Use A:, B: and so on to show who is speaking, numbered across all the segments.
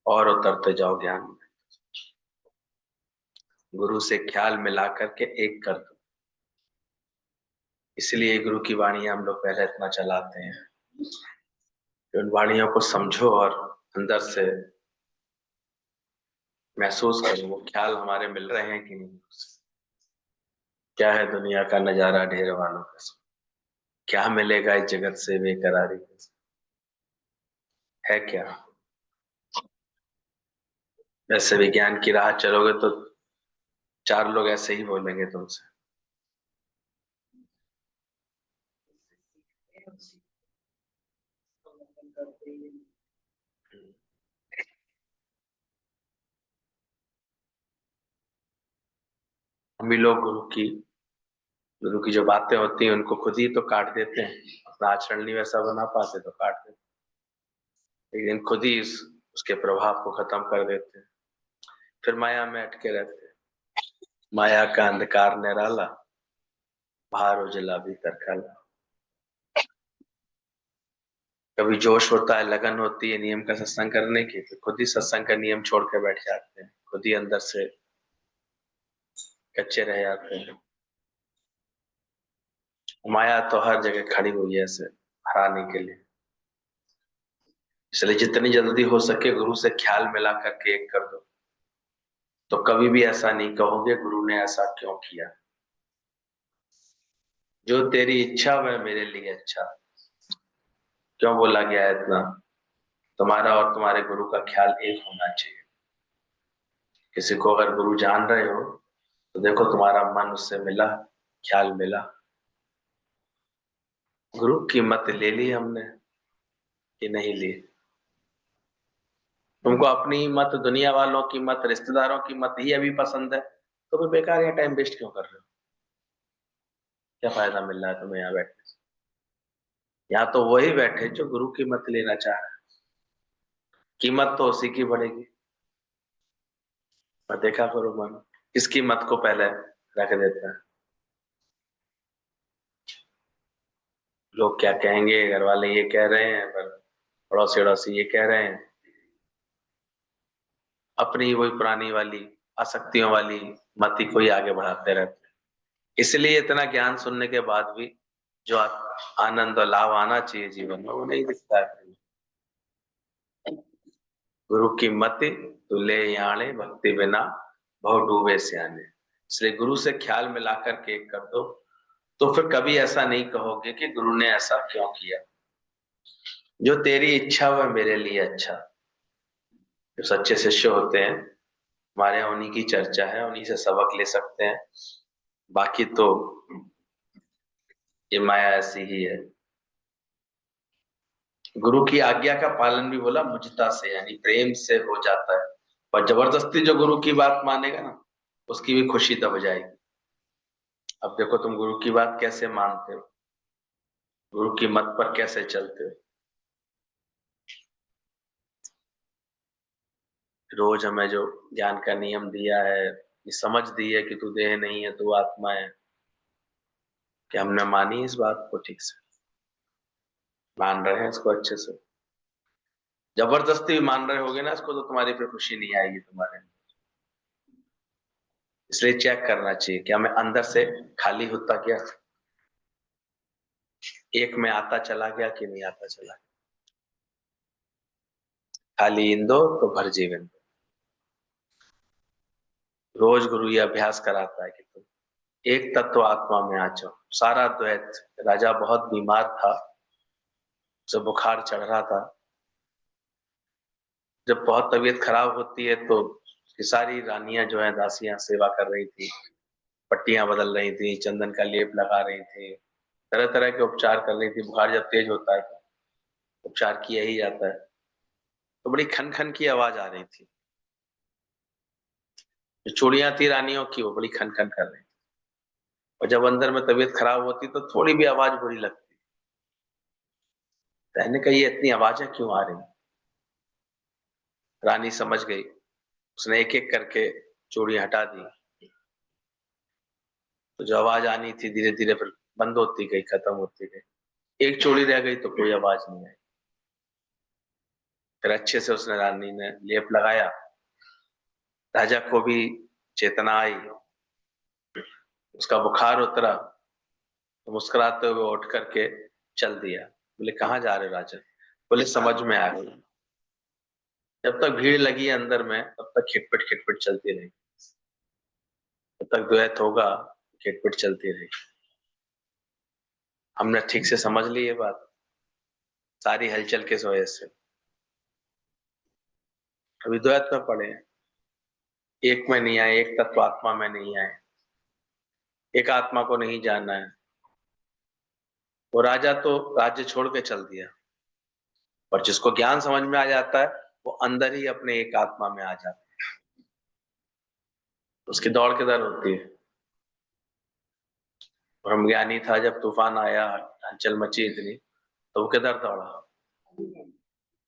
A: और उतरते जाओ ज्ञान में। गुरु से ख्याल मिला करके एक कर दो। इसलिए गुरु की वाणी हम लोग पहले इतना चलाते हैं कि उन वाणियों को समझो और अंदर से महसूस करो वो ख्याल हमारे मिल रहे हैं कि नहीं। क्या है दुनिया का नजारा ढेर वालों का, क्या मिलेगा इस जगत से बेकरारी है क्या। वैसे विज्ञान की राह चलोगे तो चार लोग ऐसे ही बोलेंगे तुमसे। हम भी लोग गुरु की जो बातें होती हैं उनको खुद ही तो काट देते हैं। अपना आचरण नहीं वैसा बना पाते तो काट देते हैं। लेकिन खुद ही उसके प्रभाव को खत्म कर देते हैं। फिर माया में अटके रहते हैं। माया का अंधकार निराला, बाहर उजला भीतर काला। कभी जोश होता है, लगन होती है नियम का सत्संग करने की, तो खुद ही सत्संग का नियम छोड़ के बैठ जाते हैं। खुद ही अंदर से कच्चे रह जाते हैं। माया तो हर जगह खड़ी हुई है इसे हराने के लिए। इसलिए जितनी जल्दी हो सके गुरु से ख्याल मिला करके एक कर दो। तो कभी भी ऐसा नहीं कहोगे गुरु ने ऐसा क्यों किया। जो तेरी इच्छा वह मेरे लिए अच्छा। क्यों बोला गया है इतना। तुम्हारा और तुम्हारे गुरु का ख्याल एक होना चाहिए। किसी को अगर गुरु जान रहे हो तो देखो तुम्हारा मन उससे मिला, ख्याल मिला। गुरु की मत ले ली हमने कि नहीं ली। तुमको अपनी मत, दुनिया वालों की मत, रिश्तेदारों की मत ही अभी पसंद है, तो फिर बेकार यहाँ टाइम वेस्ट क्यों कर रहे हो। क्या फायदा मिल रहा है तुम्हें यहाँ बैठने से। यहाँ तो वही बैठे जो गुरु की मत लेना चाह रहे हैं। कीमत तो उसी की बढ़ेगी। और देखा करो मन किसकी मत को पहले रख देता है। लोग क्या कहेंगे, घर वाले ये कह रहे हैं, पर पड़ोसी अड़ोसी ये कह रहे हैं। अपनी वही पुरानी वाली आसक्तियों वाली मत ही को ही आगे बढ़ाते रहते हैं। इसलिए इतना ज्ञान सुनने के बाद भी जो आनंद और लाभ आना चाहिए जीवन में वो नहीं दिखता है। गुरु की मति तुले याने भक्ति बिना भव डूबे सियाने। इसलिए गुरु से ख्याल मिला करके एक कर दो। तो फिर कभी ऐसा नहीं कहोगे कि गुरु ने ऐसा क्यों किया। जो तेरी इच्छा वह मेरे लिए अच्छा। जो सच्चे शिष्य होते हैं हमारे यहाँ उन्हीं की चर्चा है, उन्हीं से सबक ले सकते हैं। बाकी तो ये माया ऐसी ही है। गुरु की आज्ञा का पालन भी बोला मुझता से, यानी प्रेम से हो जाता है। पर जबरदस्ती जो गुरु की बात मानेगा ना उसकी भी खुशी दब जाएगी। अब देखो तुम गुरु की बात कैसे मानते हो, गुरु की मत पर कैसे चलते हो। रोज हमें जो ज्ञान का नियम दिया है, ये समझ दी है कि तू देह नहीं है तू आत्मा है, कि हमने मानी इस बात को ठीक से, मान रहे हैं इसको अच्छे से। जबरदस्ती भी मान रहे होगे ना इसको तो तुम्हारी फिर खुशी नहीं आएगी तुम्हारे। इसलिए चेक करना चाहिए कि हमें अंदर से खाली होता क्या, एक में आता चला गया कि नहीं आता चला गया। खाली इंदो तो भर जीवन। रोज गुरु ये अभ्यास कराता है कि तुम एक तत्व आत्मा में आ जाओ। सारा द्वैत, राजा बहुत बीमार था, जब बुखार चढ़ रहा था, जब बहुत तबीयत खराब होती है तो ये सारी रानियां जो है दासियां सेवा कर रही थी, पट्टियां बदल रही थी, चंदन का लेप लगा रही थी, तरह तरह के उपचार कर रही थी। बुखार जब तेज होता है तो उपचार किया ही जाता है। तो बड़ी खन खन की आवाज आ रही थी। जो चूड़ियां थी रानियों की वो बड़ी खन खन कर रही थी। और जब अंदर में तबीयत खराब होती तो थोड़ी भी आवाज बुरी लगती। कहने का ये इतनी आवाजें क्यों आ रही। रानी समझ गई, उसने एक एक करके चूड़ी हटा दी। तो जो आवाज आनी थी धीरे धीरे फिर बंद होती गई, खत्म होती गई। एक चूड़ी रह गई तो कोई आवाज नहीं आई। फिर अच्छे से उसने रानी ने लेप लगाया, राजा को भी चेतना आई, उसका बुखार उतरा, तो मुस्कुराते हुए उठ करके चल दिया। बोले कहाँ जा रहे हो राजा? बोले समझ में आ गई। जब तक भीड़ लगी है अंदर में तब तक खिटपिट खिटपिट चलती रही, जब तक द्वैत होगा खिटपिट चलती रही। हमने ठीक से समझ ली ये बात, सारी हलचल किस वजह से? अभी द्वैत में पड़े हैं, एक में नहीं आए, एक तत्व आत्मा में नहीं आए, एक आत्मा को नहीं जानना है। वो राजा तो राज्य छोड़ के चल दिया, और जिसको ज्ञान समझ में आ जाता है वो अंदर ही अपने एक आत्मा में आ जाता है, उसकी दौड़ किधर होती है? ब्रह्मज्ञानी था, जब तूफान आया, हलचल मची इतनी, तो वो किधर दौड़ा?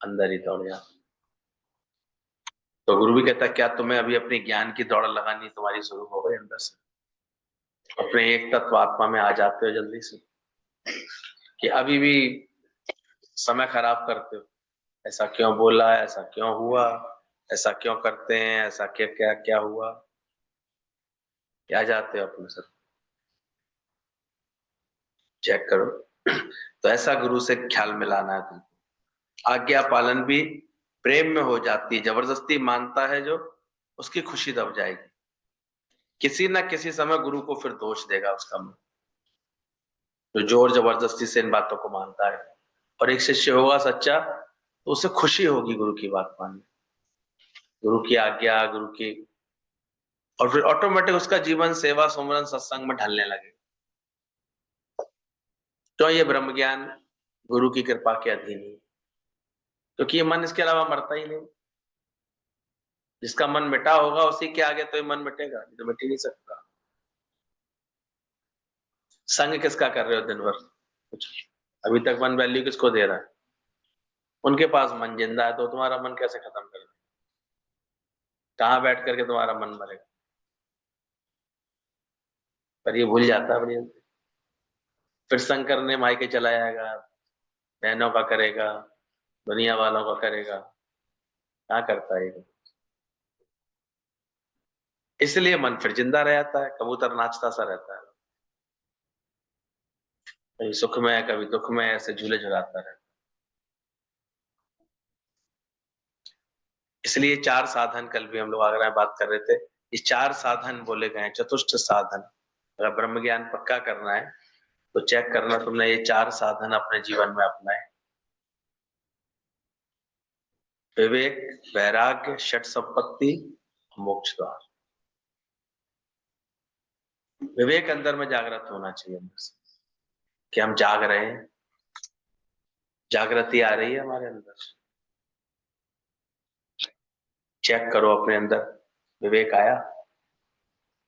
A: अंदर ही दौड़ गया। तो गुरु भी कहता है क्या तुम्हें अभी अपनी ज्ञान की दौड़ लगानी तुम्हारी शुरू हो गई अंदर से? अपने एक तत्व आत्मा में आ जाते हो जल्दी से, कि अभी भी समय खराब करते हो? ऐसा क्यों बोला, ऐसा क्यों हुआ, ऐसा क्यों करते हैं, ऐसा क्या क्या क्या हुआ, क्या जाते हो अपने सर? चेक करो। तो ऐसा गुरु से ख्याल मिलाना है तुमको। आज्ञा पालन भी प्रेम में हो जाती है, जबरदस्ती मानता है जो, उसकी खुशी दब जाएगी। किसी ना किसी समय गुरु को फिर दोष देगा उसका मन, जो जोर जबरदस्ती से इन बातों को मानता है। और एक शिष्य होगा सच्चा तो उसे खुशी होगी गुरु की बात मानने, गुरु की आज्ञा, गुरु की, और फिर ऑटोमेटिक उसका जीवन सेवा सुमरन सत्संग में ढलने लगे। तो ये ब्रह्म ज्ञान गुरु की कृपा के अधीन है, क्योंकि ये मन इसके अलावा मरता ही नहीं। जिसका मन मिटा होगा उसी के आगे तो ये मन मिटेगा, तो मिट ही नहीं सकता। संग किसका कर रहे हो दिन भर? कुछ अभी तक मन वैल्यू किसको दे रहा है? उनके पास मन जिंदा है, तो तुम्हारा मन कैसे खत्म कर? कहाँ बैठ करके तुम्हारा मन मरेगा? पर ये भूल जाता है बड़ी जल्दी। फिर संग करने मायके चला जाएगा, बहनों का करेगा, दुनिया वालों का करेगा, क्या करता है ये? इसलिए मन फिर जिंदा रह जाता है, कबूतर नाचता सा रहता है, कभी सुख में कभी दुख में ऐसे झूले झुलाता रहता है। इसलिए चार साधन, कल भी हम लोग आगरा में बात कर रहे थे, ये चार साधन बोले गए हैं, चतुष्ट साधन। अगर ब्रह्म ज्ञान पक्का करना है तो चेक करना तुमने ये चार साधन अपने जीवन में अपनाए। विवेक, वैराग्य, षट संपत्ति, मोक्ष द्वार। विवेक अंदर में जागृत होना चाहिए अंदर से, कि हम जाग रहे हैं, जागृति आ रही है हमारे अंदर। चेक करो अपने अंदर, विवेक आया?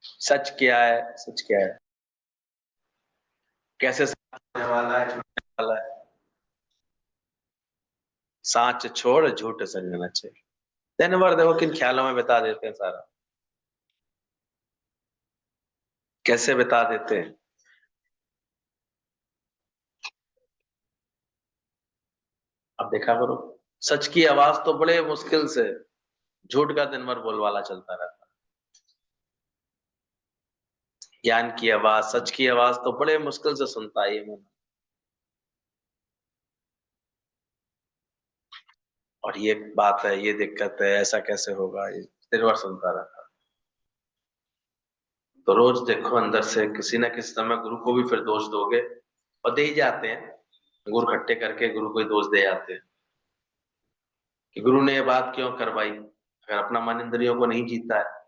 A: सच क्या है, सच क्या है, कैसे समझने वाला है, छूटने वाला है? सांच छोड़ झूठ संग न छेड़। दिन भर देखो किन ख्यालों में बिता देते हैं सारा, कैसे बिता देते हैं। अब देखा करो, सच की आवाज तो बड़े मुश्किल से, झूठ का दिन भर बोलवाला चलता रहता है। ज्ञान की आवाज, सच की आवाज तो बड़े मुश्किल से सुनता है ये मन। और ये बात है, ये दिक्कत है, ऐसा कैसे होगा, ये दिन भर सुनता रहता है। तो रोज देखो अंदर से किसी ना किसी समय गुरु को भी फिर दोष दोगे, और दे ही जाते हैं, गुरु इकट्ठे करके गुरु को ही दोष दे जाते हैं कि गुरु ने ये बात क्यों करवाई। अगर अपना मन इंद्रियों को नहीं जीता है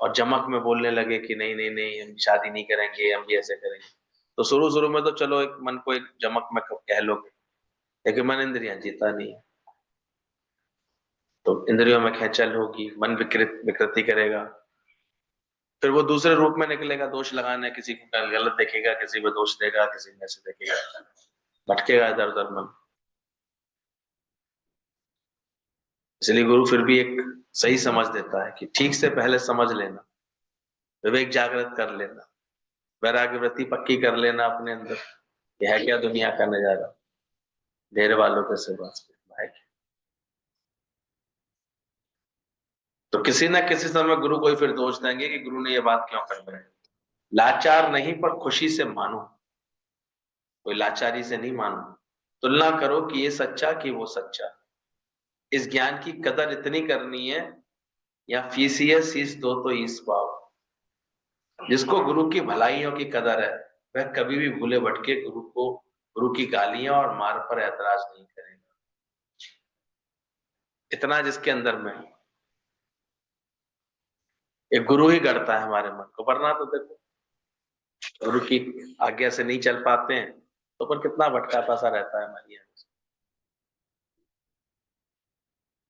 A: और जमक में बोलने लगे कि नहीं नहीं नहीं हम शादी नहीं करेंगे, हम भी ऐसे करेंगे, तो शुरू शुरू में तो चलो एक मन को एक जमक में कह लोगे, लेकिन मन इंद्रियां जीता नहीं है, तो इंद्रियों में खेचल होगी, मन विकृति करेगा, फिर वो दूसरे रूप में निकलेगा, दोष लगाना, किसी को गलत देखेगा, किसी को दोष देगा, किसी में ऐसे देखेगा, भटकेगा इधर उधर मन। इसलिए गुरु फिर भी एक सही समझ देता है कि ठीक से पहले समझ लेना, विवेक जागृत कर लेना, वैराग्य वृत्ति पक्की कर लेना अपने अंदर, यह है क्या दुनिया का नजारा, ढेर वालों के सिवा है क्या? तो किसी ना किसी समय गुरु को ही फिर दोष देंगे कि गुरु ने ये बात क्यों कर रहे हैं। लाचार नहीं पर खुशी से मानो, कोई लाचारी से नहीं मानो। तुलना करो कि ये सच्चा कि वो सच्चा। इस ज्ञान की कदर इतनी करनी है, या फीसिए शीश दो तो ईस पाओ। जिसको गुरु की भलाइयों की कदर है, वह कभी भी भूले भटके गुरु की गालियां और मार पर ऐतराज नहीं करेगा। इतना जिसके अंदर में है। एक गुरु ही गढ़ता है हमारे मन को, वरना तो देखो गुरु की आज्ञा से नहीं चल पाते हैं तो पर कितना भटकाता सा रहता है हमारी।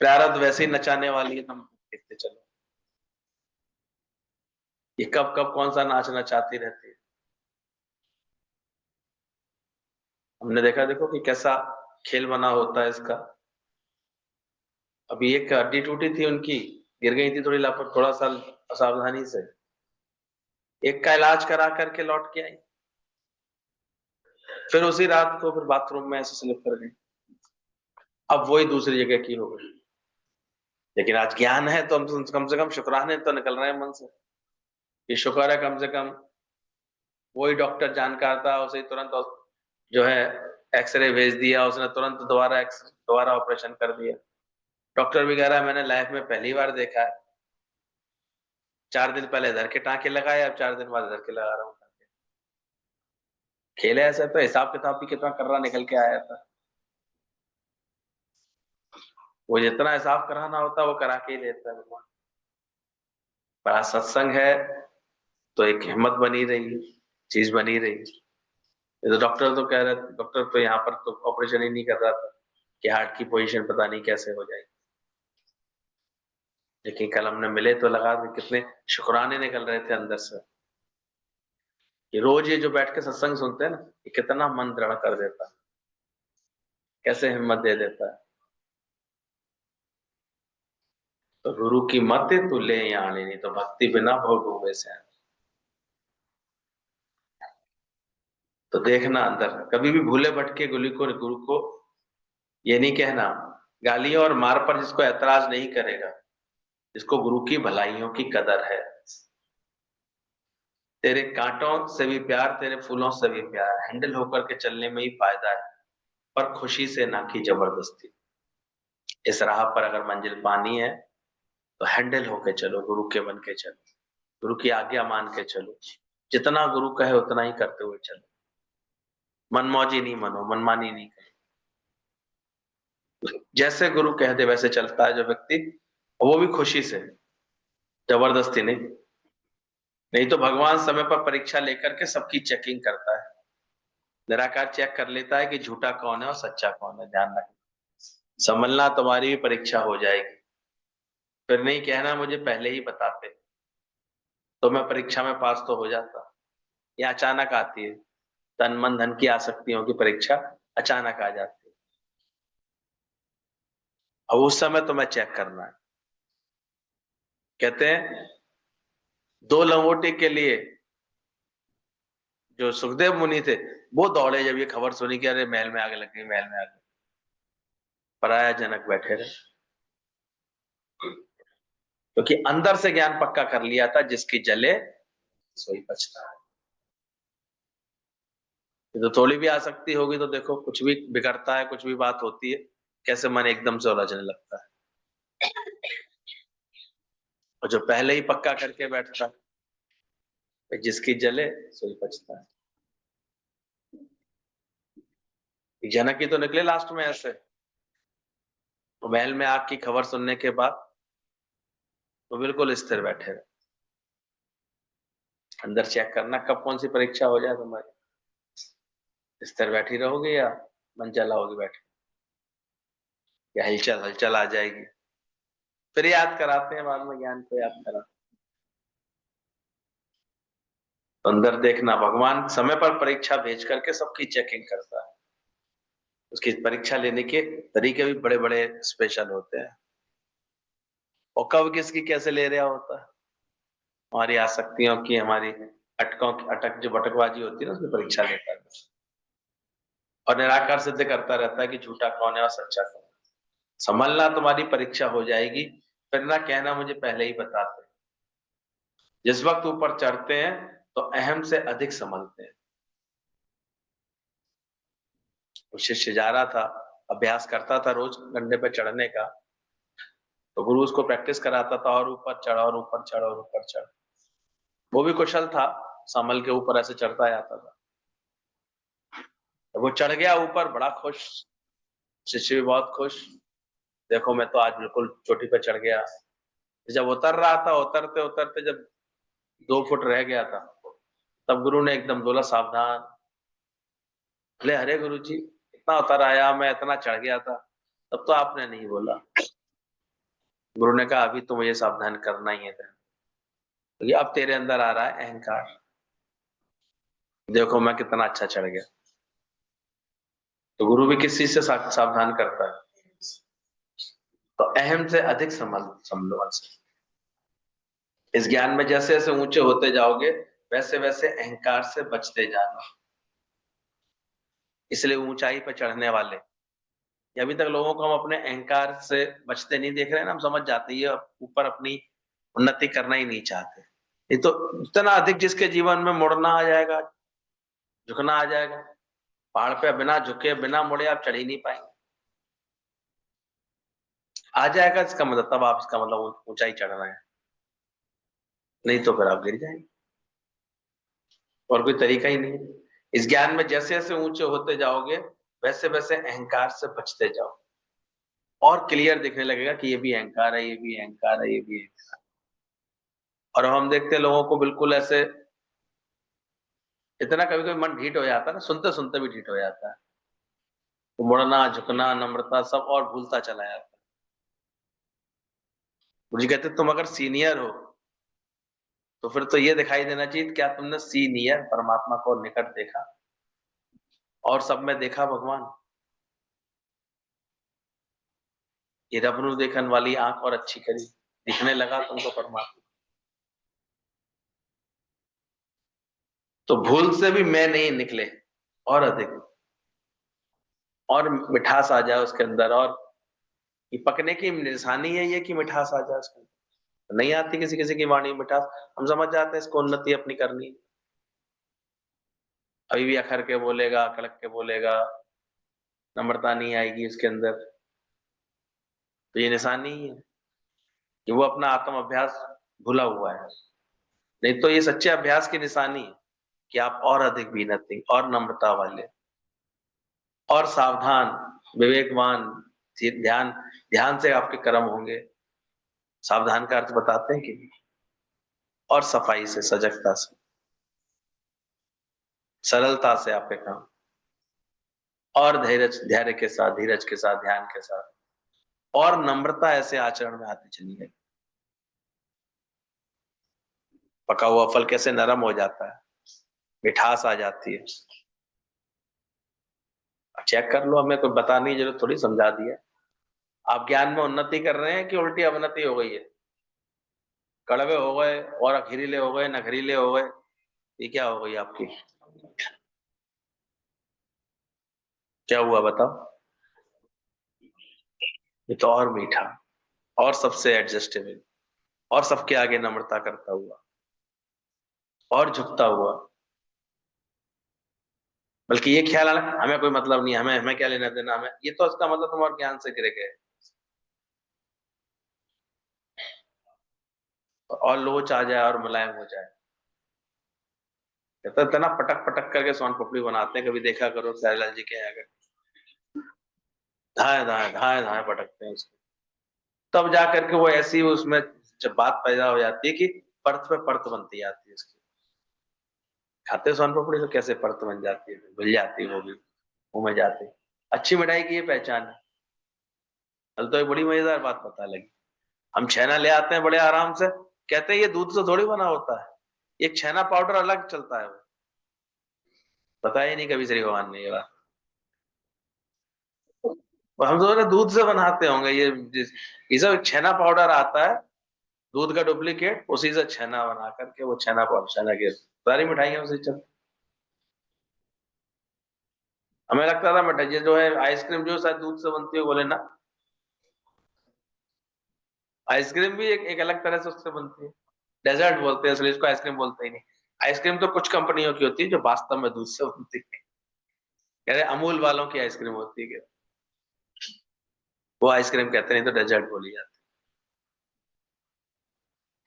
A: प्रारब्ध वैसे ही नचाने वाली है, तुम देखते चलो ये कब कब कौन सा नाच नचाती रहती है। हमने देखा, देखो कि कैसा खेल बना होता है इसका। अभी एक हड्डी टूटी थी उनकी, गिर गई थी थोड़ा सा असावधानी से, एक का इलाज करा करके लौट के आई, फिर उसी रात को फिर बाथरूम में ऐसे स्लिप कर गई। अब वही दूसरी जगह की हो गई। लेकिन आज ज्ञान है तो हम कम से कम शुक्राने तो निकल रहे हैं मन से कि शुक्र है कम से कम वही डॉक्टर जानकार था, उसे तुरंत जो है एक्सरे भेज दिया उसने, तुरंत दोबारा ऑपरेशन कर दिया। डॉक्टर भी कह रहा है मैंने लाइफ में पहली बार देखा है, 4 दिन पहले इधर के टांके लगाए, अब 4 दिन बाद इधर के लगा रहा हूँ। खेल है ऐसा, तो हिसाब किताब भी कितना कर्रा निकल के आया था। वो जितना हिसाब कराना होता है वो करा के ही लेता है भगवान। बड़ा सत्संग है तो एक हिम्मत बनी रही, चीज बनी रही। ये तो डॉक्टर तो कह रहे थे, डॉक्टर तो यहाँ पर तो ऑपरेशन ही नहीं कर रहा था कि हार्ट की पोजीशन पता नहीं कैसे हो जाएगी। लेकिन कल हमने मिले तो लगा कि कितने शुक्राने निकल रहे थे अंदर से कि रोज ये जो बैठ के सत्संग सुनते हैं ना, ये कितना मन दृढ़ कर देता है, कैसे हिम्मत दे देता है। तो गुरु की मत तू ले यहाँ नहीं तो भक्ति बिना भव डूबे से। तो देखना अंदर कभी भी भूले भटके गुरु को ये नहीं कहना। गालियों और मार पर जिसको ऐतराज नहीं करेगा, जिसको गुरु की भलाइयों की कदर है। तेरे कांटों से भी प्यार, तेरे फूलों से भी प्यार, हैंडल होकर के चलने में ही फायदा है, पर खुशी से ना की जबरदस्ती। इस राह पर अगर मंजिल पानी है तो हैंडल होके चलो, गुरु के बन के चलो, गुरु की आज्ञा मान के चलो, जितना गुरु कहे उतना ही करते हुए चलो। मनमौजी नहीं मनो, मनमानी नहीं करो। जैसे गुरु कह दे वैसे चलता है जो व्यक्ति, वो भी खुशी से, जबरदस्ती नहीं। नहीं तो भगवान समय पर परीक्षा लेकर के सबकी चेकिंग करता है। निराकार चेक कर लेता है कि झूठा कौन है और सच्चा कौन है। ध्यान रखना, समझना तुम्हारी भी परीक्षा हो जाएगी। फिर नहीं कहना मुझे पहले ही बताते तो मैं परीक्षा में पास तो हो जाता। ये अचानक आती है, तन मन धन की आसक्तियों की परीक्षा अचानक आ जाती है। अब उस समय तुम्हें चेक करना है। कहते हैं 2 लंगोटी के लिए जो सुखदेव मुनि थे, वो दौड़े जब ये खबर सुनी कि अरे महल में आग लग गई, महल में आग लग गई। पराया जनक बैठे रहे, क्योंकि अंदर से ज्ञान पक्का कर लिया था, जिसकी जले सोई बचता है। तो थोड़ी भी आसक्ति होगी तो देखो कुछ भी बिगड़ता है, कुछ भी बात होती है, कैसे मन एकदम से उलझने लगता है। और जो पहले ही पक्का करके बैठता है, जिसकी जले सोई बचता है। जनक ही तो निकले लास्ट में ऐसे, तो महल में आग की खबर सुनने के बाद तो बिल्कुल स्थिर बैठे रहे। अंदर चेक करना कब कौन सी परीक्षा हो जाए तुम्हारी, स्थिर बैठी रहोगे या मन चलाओगे बैठ, या हलचल हलचल आ जाएगी। फिर याद कराते हैं बाद में, ज्ञान को याद करा। तो अंदर देखना, भगवान समय पर परीक्षा भेज करके सबकी चेकिंग करता है। उसकी परीक्षा लेने के तरीके भी बड़े बड़े स्पेशल होते हैं, और कब किसकी कैसे ले रहा होता है। हमारी आसक्तियों की, हमारी अटकों की, अटक जो भटकबाजी होती है ना, उसकी परीक्षा लेता है और निराकार सिद्ध करता रहता है कि झूठा कौन है और सच्चा कौन है। संभलना तुम्हारी परीक्षा हो जाएगी, फिर ना कहना मुझे पहले ही बताते। जिस वक्त ऊपर चढ़ते हैं तो अहम से अधिक समझते हैं। वो शिष्य जा रहा था, अभ्यास करता था रोज गड्ढे पे चढ़ने का, तो गुरु उसको प्रैक्टिस कराता था और ऊपर चढ़ और ऊपर चढ़ और ऊपर चढ़। वो भी कुशल था, संभल के ऊपर ऐसे चढ़ता जाता था। तो वो चढ़ गया ऊपर, बड़ा खुश, शिष्य भी बहुत खुश, देखो मैं तो आज बिल्कुल चोटी पे चढ़ गया। जब उतर रहा था, उतरते उतरते जब 2 फुट रह गया था, तब गुरु ने एकदम बोला, सावधान। बोले, अरे गुरु जी, इतना उतर आया, मैं इतना चढ़ गया था, तब तो आपने नहीं बोला। गुरु ने कहा, अभी तो मुझे सावधान करना ही है, क्योंकि अब तेरे अंदर आ रहा है अहंकार। देखो मैं कितना अच्छा चढ़ गया। तो गुरु भी किस चीज से सावधान करता है? तो अहम से अधिक समझो से। इस ज्ञान में जैसे जैसे ऊंचे होते जाओगे, वैसे वैसे अहंकार से बचते जाना। इसलिए ऊंचाई पर चढ़ने वाले, अभी तक लोगों को हम अपने अहंकार से बचते नहीं देख रहे हैं ना, हम समझ जाते हैं ये ऊपर अपनी उन्नति करना ही नहीं चाहते। ये तो इतना अधिक जिसके जीवन में मुड़ना आ जाएगा, झुकना आ जाएगा, पहाड़ पे बिना झुके बिना मुड़े आप चढ़ ही नहीं पाएंगे। आ जाएगा इसका मतलब, तब आप इसका मतलब ऊंचाई चढ़ रहे हैं, नहीं तो फिर आप गिर जाएंगे। और कोई तरीका ही नहीं है। इस ज्ञान में जैसे जैसे ऊंचे होते जाओगे, वैसे वैसे अहंकार से बचते जाओ, और क्लियर दिखने लगेगा कि ये भी अहंकार है, ये भी अहंकार है, ये भी अहंकार। और हम देखते हैं लोगों को बिल्कुल ऐसे, इतना कभी कभी मन ढीठ हो जाता है ना, सुनते सुनते भी ढीठ हो जाता है, तो मुड़ना झुकना नम्रता सब और भूलता चला जाता है। मुझे कहते तुम अगर सीनियर हो तो फिर तो ये दिखाई देना चाहिए, क्या तुमने सीनियर परमात्मा को निकट देखा और सब में देखा भगवान? ये रब नु देखन वाली आंख और अच्छी करी, दिखने लगा तुमको परमात्मा। तो भूल से भी मैं नहीं निकले, और अधिक, और मिठास आ जाए उसके अंदर। और ये पकने की निशानी है ये कि मिठास आ जाए उसके अंदर। नहीं आती किसी किसी की वाणी में मिठास, हम समझ जाते हैं इसको उन्नति अपनी करनी है। अभी भी अखर के बोलेगा, कड़क के बोलेगा, नम्रता नहीं आएगी उसके अंदर, तो ये निशानी ही है कि वो अपना आत्म अभ्यास भूला हुआ है। नहीं तो ये सच्चे अभ्यास की निशानी है कि आप और अधिक विनती और नम्रता वाले और सावधान, विवेकवान, ध्यान, ध्यान से आपके कर्म होंगे। सावधान का अर्थ बताते हैं कि, और सफाई से, सजगता से, सरलता से आपके काम, और धैर्य धैर्य के साथ, धीरज के साथ, ध्यान के साथ, और नम्रता ऐसे आचरण में आती चली गई। पका हुआ फल कैसे नरम हो जाता है, मिठास आ जाती है। चेक कर लो, हमें कोई बताने की जरूरत थोड़ी, समझा दिया। आप ज्ञान में उन्नति कर रहे हैं कि उल्टी अवनति हो गई है? कड़वे हो गए और अखरीले हो गए, नखरीले हो गए, ये क्या हो गई आपकी? क्या हुआ बताओ? ये तो और मीठा, और सबसे एडजस्टेबल, और सबके आगे नम्रता करता हुआ, और झुकता हुआ। बल्कि ये ख्याल आना, हमें कोई मतलब नहीं, हमें हमें क्या लेना देना, हमें ये तो इसका मतलब तुम और ज्ञान से गिरे गए, और लोच आ जाए और मुलायम हो जाए। कहता इतना पटक पटक करके सोन पपड़ी बनाते हैं, कभी देखा करो प्यारेलाल जी के यहाँ अगर, धाए धाए धाए धाए पटकते हैं उसको, तब जाकर के वो ऐसी उसमें जब बात पैदा हो जाती है कि परत पे परत बनती जाती है उसकी। खाते सोन पपड़ी तो कैसे परत बन जाती है, भूल जाती है वो भी, मुंह में जाती है। अच्छी मिठाई की ये पहचान है। कल तो एक बड़ी मजेदार बात पता लगी। हम छेना ले आते हैं बड़े आराम से, कहते हैं ये दूध से थोड़ी बना होता है, एक छेना पाउडर अलग चलता है। पता ही नहीं कभी श्री भगवान ने ये बात। और हम तो दूध से बनाते होंगे ये सब छेना पाउडर आता है, दूध का डुप्लीकेट, उसी से छेना बना करके वो छेना पाउडर, छेना के सारी मिठाइयां उसी चल। हमें लगता था मिठाई ये जो है आइसक्रीम जो शायद दूध से बनती है, बोले ना, आइसक्रीम भी एक अलग तरह से उससे बनती है, डेजर्ट बोलते हैं इसलिए इसको आइसक्रीम बोलते ही नहीं। आइसक्रीम तो कुछ कंपनियों की होती है जो वास्तव में दूध से बनती है, कह रहे अमूल वालों की आइसक्रीम होती है, वो आइसक्रीम कहते नहीं तो डेजर्ट बोली जाती है।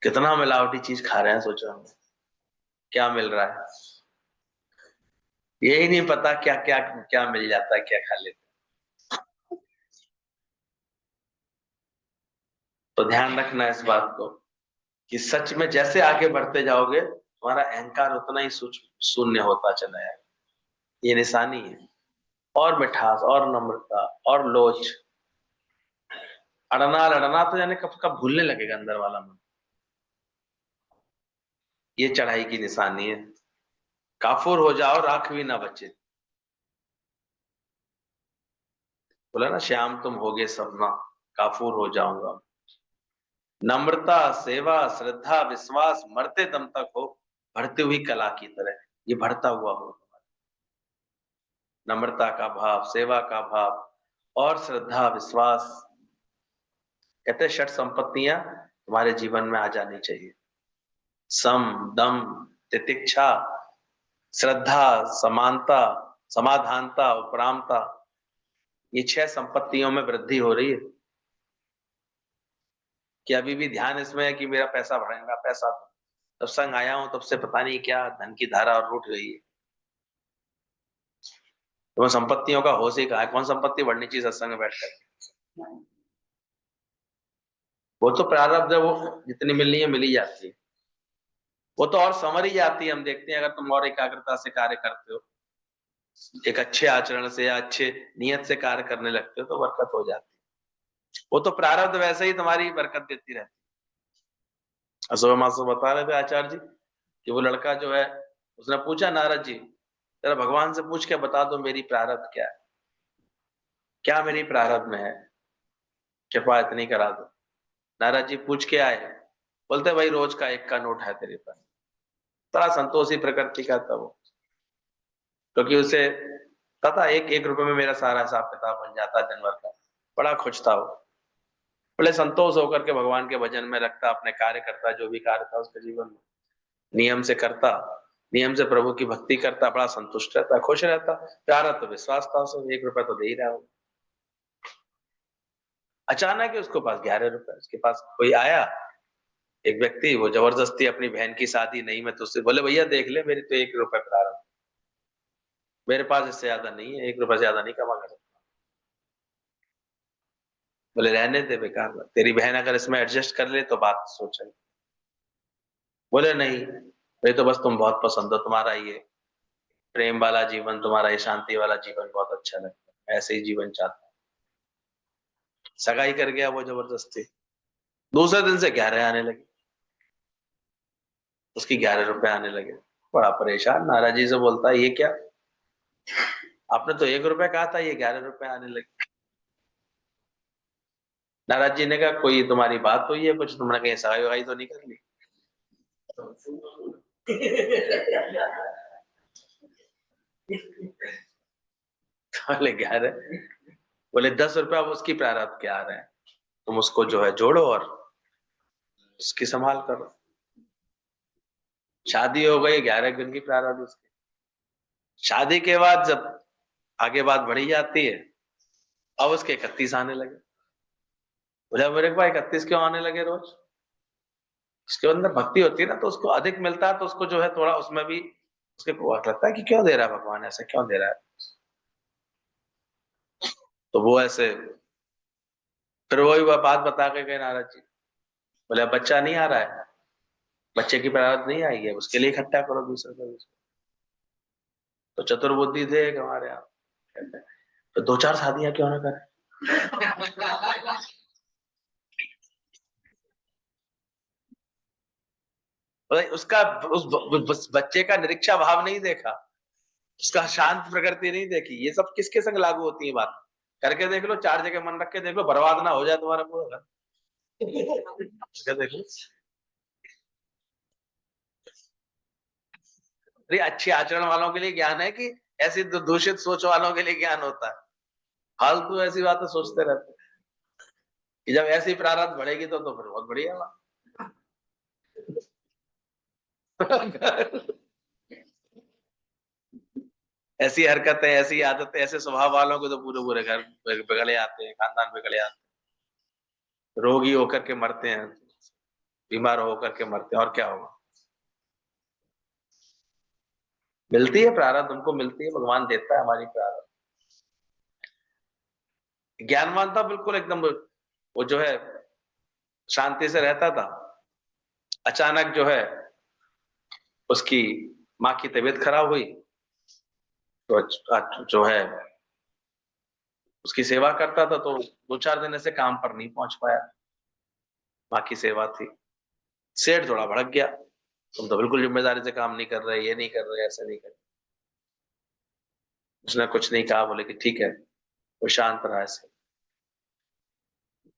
A: कितना मिलावटी चीज खा रहे हैं, सोचो हम क्या मिल रहा है, यही नहीं पता क्या क्या क्या मिल जाता है, क्या खा लेते हैं। तो ध्यान रखना इस बात को कि सच में जैसे आगे बढ़ते जाओगे तुम्हारा अहंकार उतना ही शून्य होता चला जाएगा, ये निशानी है। और मिठास और नम्रता और लोच, अड़ना लड़ना तो यानी कब कब भूलने लगेगा अंदर वाला मन, ये चढ़ाई की निशानी है। काफूर हो जाओ राख भी ना बचे, बोला ना श्याम तुम होगे सपना, काफूर हो जाऊंगा। नम्रता, सेवा, श्रद्धा, विश्वास मरते दम तक हो, बढ़ती हुई कला की तरह, ये बढ़ता हुआ हो। नम्रता का भाव, सेवा का भाव और श्रद्धा विश्वास, कहते हैं षट संपत्तियां तुम्हारे जीवन में आ जानी चाहिए। सम, दम, तितिक्षा, श्रद्धा, समानता, समाधानता, उपरामता, ये 6 संपत्तियों में वृद्धि हो रही है कि अभी भी ध्यान इसमें है कि मेरा पैसा बढ़ेगा, पैसा। तब संग आया हूं तब से पता नहीं क्या धन की धारा और रूठ गई है। तो संपत्तियों का होश ही कहा है, कौन संपत्ति बढ़नी चाहिए सत्संग में बैठकर। वो तो प्रारब्ध है, वो जितनी मिलनी है मिल ही जाती है, वो तो और संवर ही जाती है। हम देखते हैं अगर तुम और एकाग्रता से कार्य करते हो, एक अच्छे आचरण से या अच्छे नियत से कार्य करने लगते हो तो बरकत हो जाती है। वो तो प्रारब्ध वैसे ही तुम्हारी बरकत देती रहती है। असो मासो बता रहे थे आचार्य जी कि वो लड़का जो है, उसने पूछा नारद जी जरा भगवान से पूछ के बता दो मेरी प्रारब्ध क्या है, क्या मेरी प्रारब्ध में है, कृपा इतनी करा दो। नारद जी पूछ के आए, बोलते भाई रोज का 1 का नोट है तेरे पास। बड़ा संतोषी प्रकृति का था वो, क्योंकि उसे पता 1-1 रुपए में मेरा सारा हिसाब किताब बन जाता दिन भर का। बड़ा खुश था वो, बड़े संतोष होकर के भगवान के भजन में रखता, अपने कार्य करता, जो भी कार्य था उसके जीवन में नियम से करता, नियम से प्रभु की भक्ति करता, बड़ा संतुष्ट रहता, खुश रहता। प्यारा तो विश्वास था उसे, 1 रुपया तो दे ही रहा हो। अचानक ही उसके पास 11 रुपए, उसके पास कोई आया एक व्यक्ति, वो जबरदस्ती अपनी बहन की शादी नहीं में तो उससे बोले भैया देख ले मेरी तो 1 रुपए प्रारंभ, मेरे पास इससे ज्यादा नहीं है, 1 रुपए से ज्यादा नहीं कमा कर सकता। बोले रहने दे बेकार बात, तेरी बहन अगर इसमें एडजस्ट कर ले तो बात सोचें। बोले नहीं, ये तो बस तुम बहुत पसंद हो, तुम्हारा ये प्रेम वाला जीवन, तुम्हारा ये शांति वाला जीवन बहुत अच्छा लगता है, ऐसे ही जीवन चाहता हूं। सगाई कर गया वो जबरदस्ती। दूसरे दिन से 11 आने लगे, उसकी 11 रुपए आने लगे। बड़ा परेशान, नाराज जी से बोलता है ये क्या, आपने तो 1 रुपया कहा था, ये 11 रुपए आने लगे। नाराज जी ने कहा कोई तुम्हारी बात हुई है कुछ, तुमने कहीं सगाई वगाई तो नहीं कर ली। बोले 11, बोले 10 रुपया अब उसकी प्रारब्ध के आ रहे हैं, तुम उसको जो है जोड़ो और उसकी संभाल करो। शादी हो गई, 11 दिन की प्रारब्ध उसकी। शादी के बाद जब आगे बात बढ़ी जाती है, अब उसके 31 आने लगे। बोला मेरे को 31 क्यों आने लगे रोज, उसके अंदर भक्ति होती है ना तो उसको अधिक मिलता है, तो उसको जो है थोड़ा उसमें भी उसके को लगता है कि क्यों दे रहा है भगवान, ऐसे क्यों दे रहा है। तो वो ऐसे फिर वही वह बात बता के गए नारद जी। बोले अब बच्चा नहीं आ रहा है, बच्चे की प्रारब्ध नहीं आई है, उसके लिए इकट्ठा करो दूसरे को। तो चतुर्बुद्धि थे एक हमारे यहाँ, कहते हैं, तो 2-4 शादियां क्यों ना करें। उसका उस बच्चे का निरीक्षा भाव नहीं देखा, उसका शांत प्रकृति नहीं देखी। ये सब किसके संग लागू होती है बात, करके देख लो, 4 जगह मन रख के देख लो, बर्बाद ना हो जाए तुम्हारा पूरा घर। करके देख लो। अरे अच्छे आचरण वालों के लिए ज्ञान है कि ऐसी दूषित सोच वालों के लिए ज्ञान होता है, फालतू ऐसी बातें सोचते रहते हैं। कि जब ऐसी प्रारब्ध बढ़ेगी तो फिर बहुत बढ़िया बात। ऐसी हरकतें, ऐसी आदतें, ऐसे स्वभाव वालों को तो पूरे पूरे घर बिगड़े आते हैं, खानदान बिगड़े आते हैं, रोगी होकर के मरते हैं, बीमार होकर के मरते हैं, और क्या होगा। मिलती है प्रारब्ध, उनको मिलती है, भगवान देता है हमारी प्रारब्ध। ज्ञानवान था बिल्कुल एकदम, वो जो है शांति से रहता था। अचानक जो है उसकी माँ की तबीयत खराब हुई, तो जो है उसकी सेवा करता था, तो 2-4 दिन ऐसे काम पर नहीं पहुंच पाया। माँ की सेवा थी। सेठ थोड़ा भड़क गया, तुम तो बिल्कुल जिम्मेदारी से काम नहीं कर रहे, ये नहीं कर रहे, ऐसे नहीं कर रहे। उसने कुछ नहीं कहा, बोले कि ठीक है। वो शांत रहा ऐसे।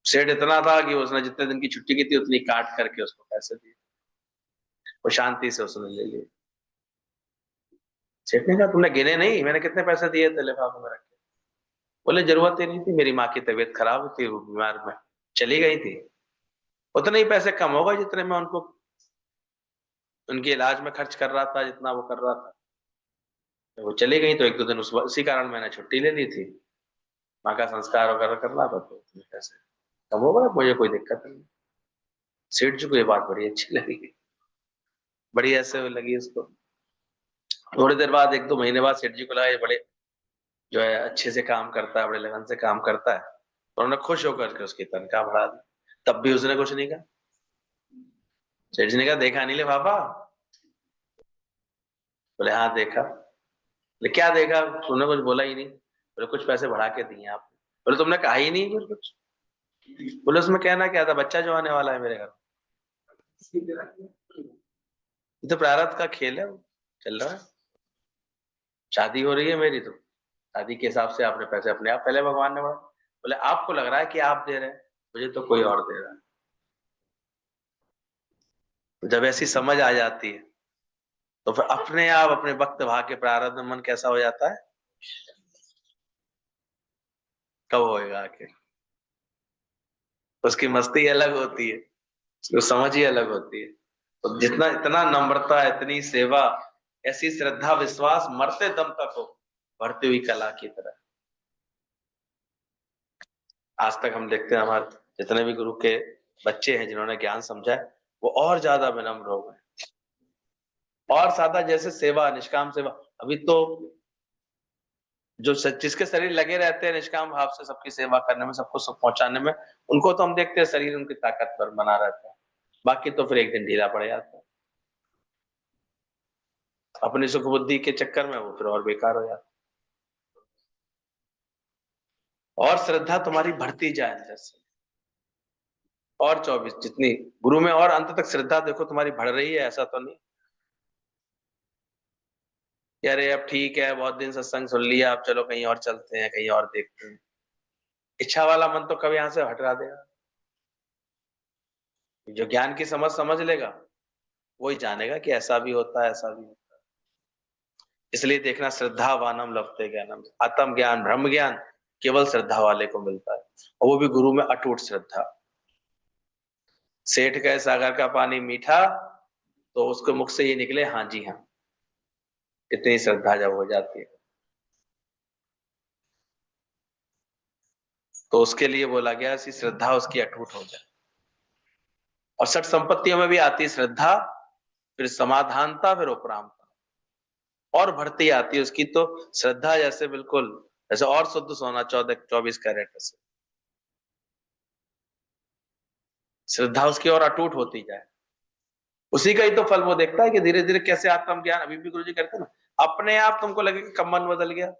A: सेठ इतना था कि उसने जितने दिन की छुट्टी की थी उतनी काट करके उसको पैसे दिए। वो शांति से उसने ले लिए। सेठ ने कहा तुमने गिने नहीं, मैंने कितने पैसे दिए थे लिफाफे में रख के। बोले जरूरत ही नहीं थी, मेरी माँ की तबीयत खराब थी, वो बीमार में चली गई थी, उतने ही पैसे कम होगा जितने मैं उनको उनके इलाज में खर्च कर रहा था, जितना वो कर रहा था। तो वो चली गई तो 1-2 दिन उसी कारण मैंने छुट्टी ले ली थी। माँ का संस्कार वगैरह करना था, तो उतने पैसे कम होगा, मुझे कोई दिक्कत नहीं। सेठ जी को ये बात बड़ी अच्छी लगी, बड़ी ऐसे लगी उसको। थोड़ी देर बाद, 1-2 महीने बाद सेठ जी को लगा ये बड़े जो है अच्छे से काम करता है, बड़े लगन से काम करता है, तो उन्होंने खुश होकर के उसकी तनख्वाह बढ़ा दी। तब भी उसने कुछ नहीं कहा। सेठ जी ने कहा देखा नहीं ले पापा। बोले हाँ देखा। बोले क्या देखा, तुमने कुछ बोला ही नहीं। बोले कुछ पैसे बढ़ा के दिए आपने। बोले तुमने कहा ही नहीं कुछ। बोले उसमें कहना क्या था, बच्चा जो आने वाला है मेरे घर। ये तो प्रारब्ध का खेल है, वो चल रहा है। शादी हो रही है मेरी, तो शादी के हिसाब से आपने पैसे अपने आप पहले भगवान ने बढ़ा। बोले आपको लग रहा है कि आप दे रहे हैं, मुझे तो कोई और दे रहा है। तो जब ऐसी समझ आ जाती है तो फिर अपने आप अपने वक्त भाग के प्रारब्ध में मन कैसा हो जाता है, कब होएगा आखिर। उसकी मस्ती अलग होती है, उसकी समझ ही अलग होती है। तो जितना इतना नम्रता, इतनी सेवा, ऐसी श्रद्धा विश्वास मरते दम तक हो, बढ़ती हुई कला की तरह। आज तक हम देखते हैं हमारे जितने भी गुरु के बच्चे हैं जिन्होंने ज्ञान समझा है, वो और ज्यादा विनम्र हो गए, और सादा जैसे सेवा, निष्काम सेवा। अभी तो जो जिसके शरीर लगे रहते हैं निष्काम भाव से सबकी सेवा करने में, सबको सुख पहुंचाने में, उनको तो हम देखते हैं शरीर उनकी ताकतवर बना रहता है। बाकी तो फिर एक दिन ढीला पड़ जाता है, अपनी सुख बुद्धि के चक्कर में वो फिर और बेकार हो जाता है। और श्रद्धा तुम्हारी बढ़ती जाए अंदर से, और 24 जितनी गुरु में, और अंत तक श्रद्धा देखो तुम्हारी बढ़ रही है, ऐसा तो नहीं कि अरे अब ठीक है बहुत दिन सत्संग सुन लिया, अब चलो कहीं और चलते हैं, कहीं और देखते हैं। इच्छा वाला मन तो कभी यहां से हटा देगा। जो ज्ञान की समझ समझ लेगा वही जानेगा कि ऐसा भी होता है, ऐसा भी होता है। इसलिए देखना, श्रद्धावानम लभते ज्ञानम, आत्म ज्ञान ब्रह्म ज्ञान केवल श्रद्धा वाले को मिलता है, और वो भी गुरु में अटूट श्रद्धा। सेठ कहे सागर का पानी मीठा, तो उसके मुख से ये निकले हाँ जी हाँ। इतनी श्रद्धा जब हो जाती है तो उसके लिए बोला गया ऐसी श्रद्धा उसकी अटूट हो जाए। और सठ संपत्तियों में भी आती है श्रद्धा, फिर समाधानता, फिर उपरामता, और बढ़ती आती है उसकी तो श्रद्धा, जैसे बिल्कुल जैसे और शुद्ध सोना 14-24 कैरेट से श्रद्धा उसकी और अटूट होती जाए। उसी का ही तो फल वो देखता है कि धीरे धीरे कैसे आत्मज्ञान, अभी भी गुरु जी कहते हैं ना, अपने आप तुमको लगे कि कब मन बदल गया,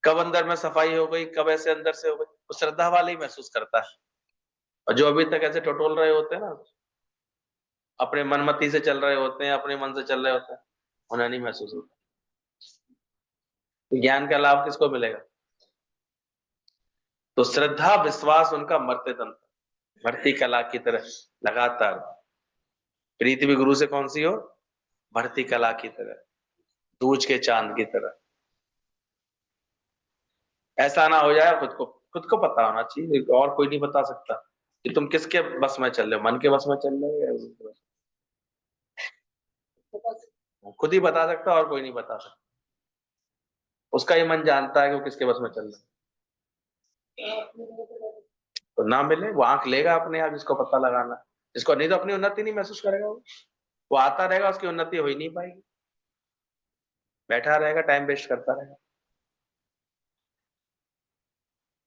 A: कब अंदर में सफाई हो गई, कब ऐसे अंदर से हो गई, वो श्रद्धा वाले ही महसूस करता है। और जो अभी तक ऐसे टटोल रहे होते हैं ना, अपने मनमति से चल रहे होते हैं, अपने मन से चल रहे होते हैं, उन्हें नहीं महसूस होता। तो ज्ञान का लाभ किसको मिलेगा। तो श्रद्धा विश्वास उनका मरते दम तक, बढ़ती कला की तरह लगातार। प्रीति भी गुरु से कौन सी हो, बढ़ती कला की तरह, दूज के चांद की तरह। ऐसा ना हो जाए खुद को खुद को पता होना चाहिए, और कोई नहीं बता सकता कि तुम किसके बस में चल रहे हो, मन के बस में चल रहे हो या उसके बस में। खुद ही बता सकता और कोई नहीं बता सकता। उसका ही मन जानता है कि वो किसके बस में चल रहा है। तो ना मिले वो आंख लेगा अपने आप, जिसको पता लगाना, जिसको नहीं तो अपनी उन्नति नहीं महसूस करेगा वो आता रहेगा, उसकी उन्नति हो ही नहीं पाएगी, बैठा रहेगा, टाइम वेस्ट करता रहेगा।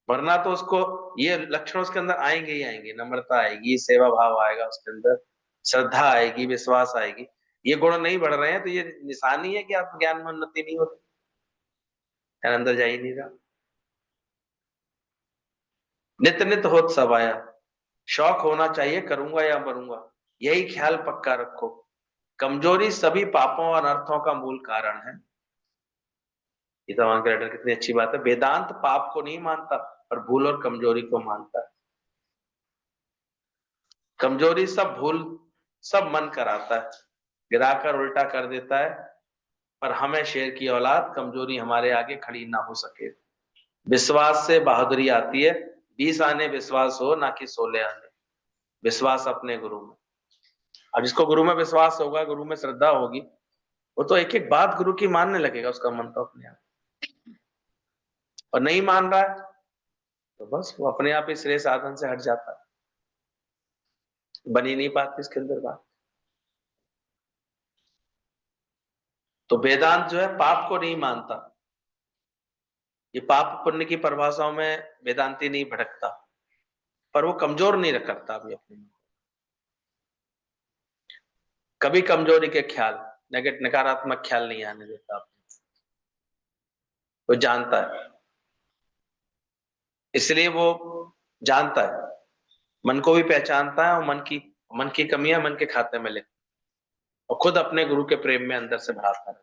A: वरना तो उसको ये लक्षण उसके अंदर आएंगे ही आएंगे, नम्रता आएगी, सेवा भाव आएगा उसके अंदर, श्रद्धा आएगी, विश्वास आएगी। ये गुण नहीं बढ़ रहे हैं तो ये निशानी है कि आत्मज्ञान में उन्नति नहीं हो रही, अंदर जा ही नहीं रहा। नित्य नित्य होत सब आया, शौक होना चाहिए करूंगा या मरूंगा, यही ख्याल पक्का रखो। कमजोरी सभी पापों और अनर्थों का मूल कारण है। गीता क्रेडिटर कितनी अच्छी बात है। वेदांत पाप को नहीं मानता पर भूल और कमजोरी को मानता है। कमजोरी सब भूल सब मन कराता है, गिराकर उल्टा कर देता है, पर हमें शेर की औलाद कमजोरी हमारे आगे खड़ी ना हो सके। विश्वास से बहादुरी आती है, 20 आने विश्वास हो ना कि 16 आने। विश्वास अपने गुरु में, अब जिसको गुरु में विश्वास होगा, गुरु में श्रद्धा होगी, वो तो एक एक बात गुरु की मानने लगेगा, उसका मन तो अपने आप। और नहीं मान रहा है तो बस वो अपने आप ही श्रेय साधन से हट जाता है, बनी नहीं पाती इसके अंदर बात। तो वेदांत जो है पाप को नहीं मानता। ये पाप पुण्य की परिभाषाओं में वेदांती नहीं भटकता, पर वो कमजोर नहीं करता अभी अपने। कभी कमजोरी के ख्याल, नकारात्मक ख्याल नहीं आने देता अपने। वो जानता है, इसलिए वो जानता है, मन को भी पहचानता है, और मन की कमियां मन के खाते में ले, और खुद अपने गुरु के प्रेम में अंदर से बढ़ाता है।